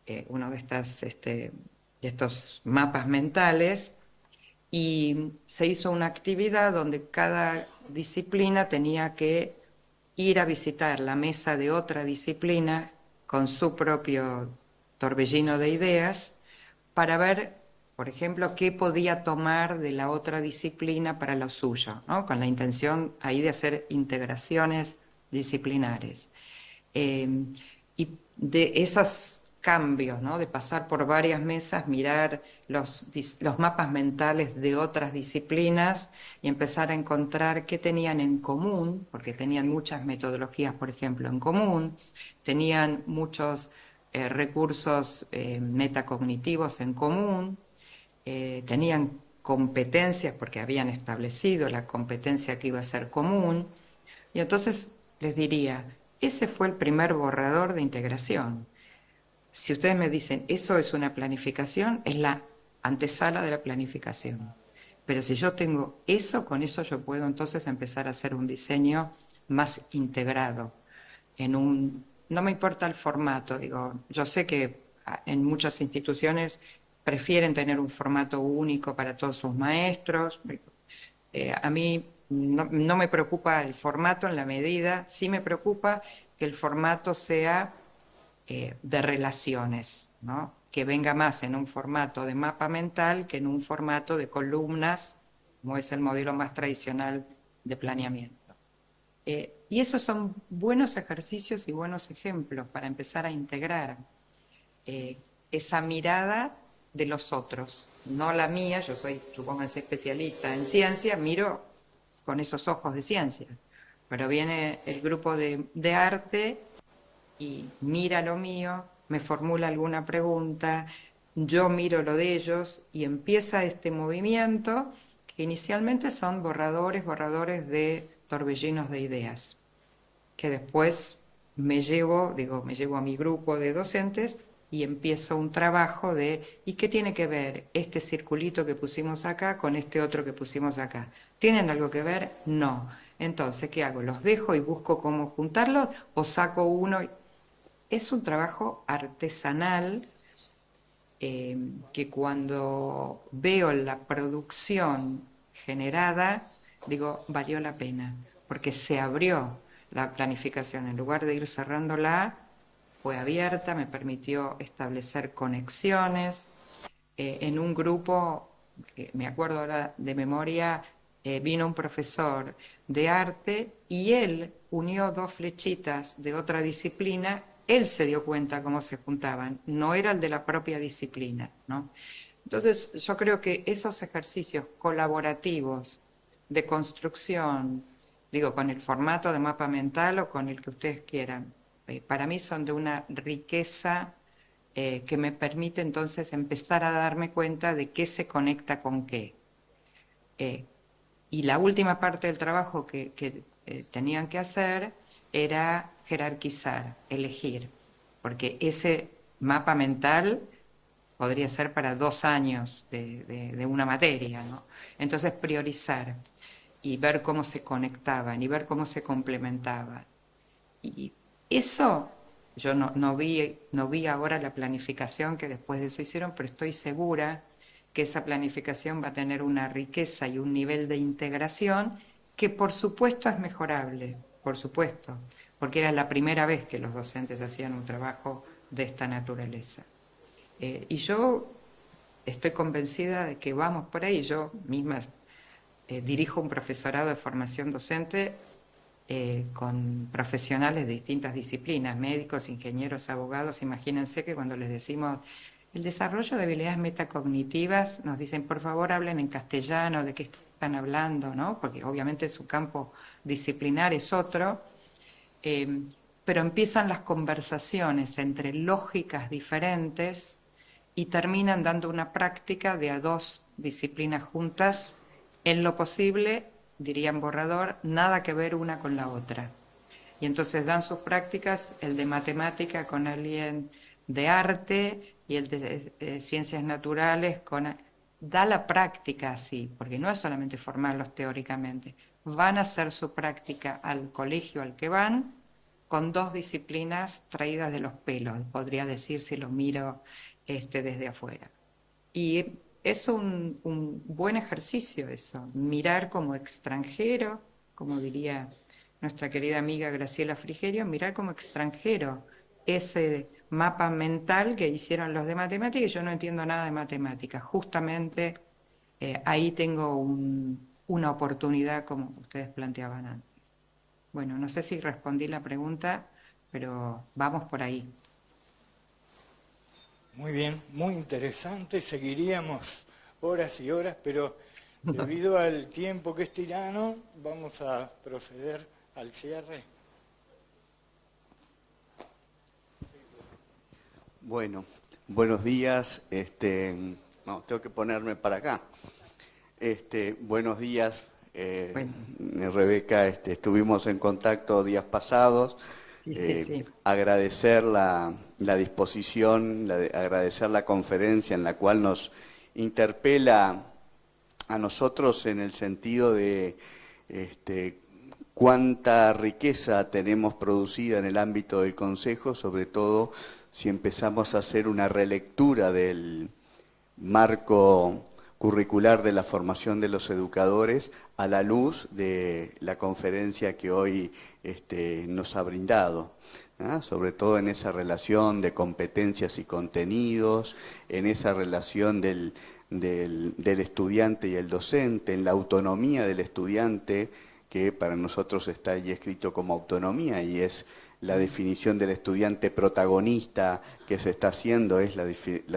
de estos mapas mentales y se hizo una actividad donde cada disciplina tenía que ir a visitar la mesa de otra disciplina con su propio torbellino de ideas para ver por ejemplo, qué podía tomar de la otra disciplina para lo suyo, ¿no? Con la intención ahí de hacer integraciones disciplinares. Y de esos cambios, ¿no? De pasar por varias mesas, mirar los mapas mentales de otras disciplinas y empezar a encontrar qué tenían en común, porque tenían muchas metodologías, por ejemplo, en común, tenían muchos recursos metacognitivos en común, tenían competencias porque habían establecido la competencia que iba a ser común, y entonces les diría, ese fue el primer borrador de integración. Si ustedes me dicen, eso es una planificación, es la antesala de la planificación. Pero si yo tengo eso, con eso yo puedo entonces empezar a hacer un diseño más integrado. No me importa el formato, digo, yo sé que en muchas instituciones prefieren tener un formato único para todos sus maestros. A mí no me preocupa el formato en la medida, sí me preocupa que el formato sea de relaciones, ¿no? Que venga más en un formato de mapa mental que en un formato de columnas, como es el modelo más tradicional de planeamiento. Y esos son buenos ejercicios y buenos ejemplos para empezar a integrar esa mirada de los otros, no la mía. Yo soy, supónganse, especialista en ciencia, miro con esos ojos de ciencia, pero viene el grupo de arte y mira lo mío, me formula alguna pregunta, yo miro lo de ellos y empieza este movimiento que inicialmente son borradores de torbellinos de ideas, que después me llevo a mi grupo de docentes y empiezo un trabajo de, ¿y qué tiene que ver este circulito que pusimos acá con este otro que pusimos acá? ¿Tienen algo que ver? No. Entonces, ¿qué hago? ¿Los dejo y busco cómo juntarlos o saco uno? Es un trabajo artesanal que cuando veo la producción generada, digo, valió la pena, porque se abrió la planificación. En lugar de ir cerrándola, fue abierta, me permitió establecer conexiones. En un grupo, me acuerdo ahora de memoria, vino un profesor de arte y él unió dos flechitas de otra disciplina. Él se dio cuenta cómo se juntaban, no era el de la propia disciplina, ¿no? Entonces, yo creo que esos ejercicios colaborativos de construcción, digo, con el formato de mapa mental o con el que ustedes quieran, para mí son de una riqueza que me permite entonces empezar a darme cuenta de qué se conecta con qué. Y la última parte del trabajo que tenían que hacer era jerarquizar, elegir, porque ese mapa mental podría ser para 2 años de una materia, ¿no? Entonces priorizar y ver cómo se conectaban y ver cómo se complementaban. Y eso, yo no vi ahora la planificación que después de eso hicieron, pero estoy segura que esa planificación va a tener una riqueza y un nivel de integración que por supuesto es mejorable, por supuesto, porque era la primera vez que los docentes hacían un trabajo de esta naturaleza. Y yo estoy convencida de que vamos por ahí. Yo misma dirijo un profesorado de formación docente con profesionales de distintas disciplinas, médicos, ingenieros, abogados. Imagínense que cuando les decimos el desarrollo de habilidades metacognitivas, nos dicen, por favor, hablen en castellano, de qué están hablando, ¿no? Porque obviamente su campo disciplinar es otro, pero empiezan las conversaciones entre lógicas diferentes y terminan dando una práctica de a 2 disciplinas juntas, en lo posible, dirían borrador, nada que ver una con la otra. Y entonces dan sus prácticas, el de matemática con alguien de arte y el de ciencias naturales da la práctica así, porque no es solamente formarlos teóricamente, van a hacer su práctica al colegio al que van con 2 disciplinas traídas de los pelos, podría decir si lo miro desde afuera. Y es un buen ejercicio eso, mirar como extranjero, como diría nuestra querida amiga Graciela Frigerio, mirar como extranjero ese mapa mental que hicieron los de matemáticas y yo no entiendo nada de matemáticas. Justamente ahí tengo una oportunidad como ustedes planteaban antes. Bueno, no sé si respondí la pregunta, pero vamos por ahí. Muy bien, muy interesante. Seguiríamos horas y horas, pero debido al tiempo que es tirano, vamos a proceder al cierre. Bueno, buenos días. No, tengo que ponerme para acá. Buenos días, Rebeca. Estuvimos en contacto días pasados. Sí. Agradecer la disposición, agradecer la conferencia en la cual nos interpela a nosotros en el sentido de cuánta riqueza tenemos producida en el ámbito del Consejo, sobre todo si empezamos a hacer una relectura del marco curricular de la formación de los educadores a la luz de la conferencia que hoy nos ha brindado, ¿no? Sobre todo en esa relación de competencias y contenidos, en esa relación del estudiante y el docente, en la autonomía del estudiante, que para nosotros está ahí escrito como autonomía y es la definición del estudiante protagonista que se está haciendo, es la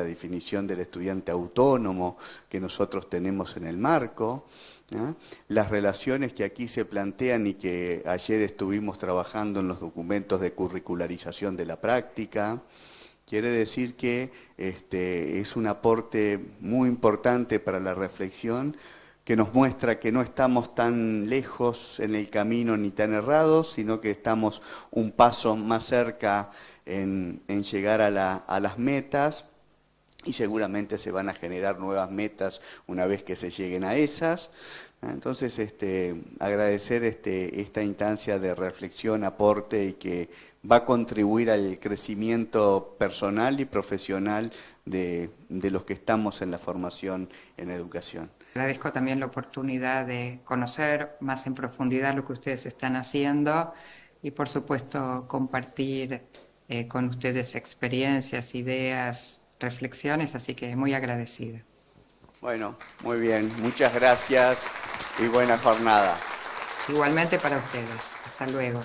definición del estudiante autónomo que nosotros tenemos en el marco, ¿no? Las relaciones que aquí se plantean y que ayer estuvimos trabajando en los documentos de curricularización de la práctica, quiere decir que es un aporte muy importante para la reflexión, que nos muestra que no estamos tan lejos en el camino ni tan errados, sino que estamos un paso más cerca en llegar a las metas, y seguramente se van a generar nuevas metas una vez que se lleguen a esas. Entonces, agradecer esta instancia de reflexión, aporte, y que va a contribuir al crecimiento personal y profesional de los que estamos en la formación en educación. Agradezco también la oportunidad de conocer más en profundidad lo que ustedes están haciendo y, por supuesto, compartir con ustedes experiencias, ideas, reflexiones, así que muy agradecida. Bueno, muy bien. Muchas gracias y buena jornada. Igualmente para ustedes. Hasta luego.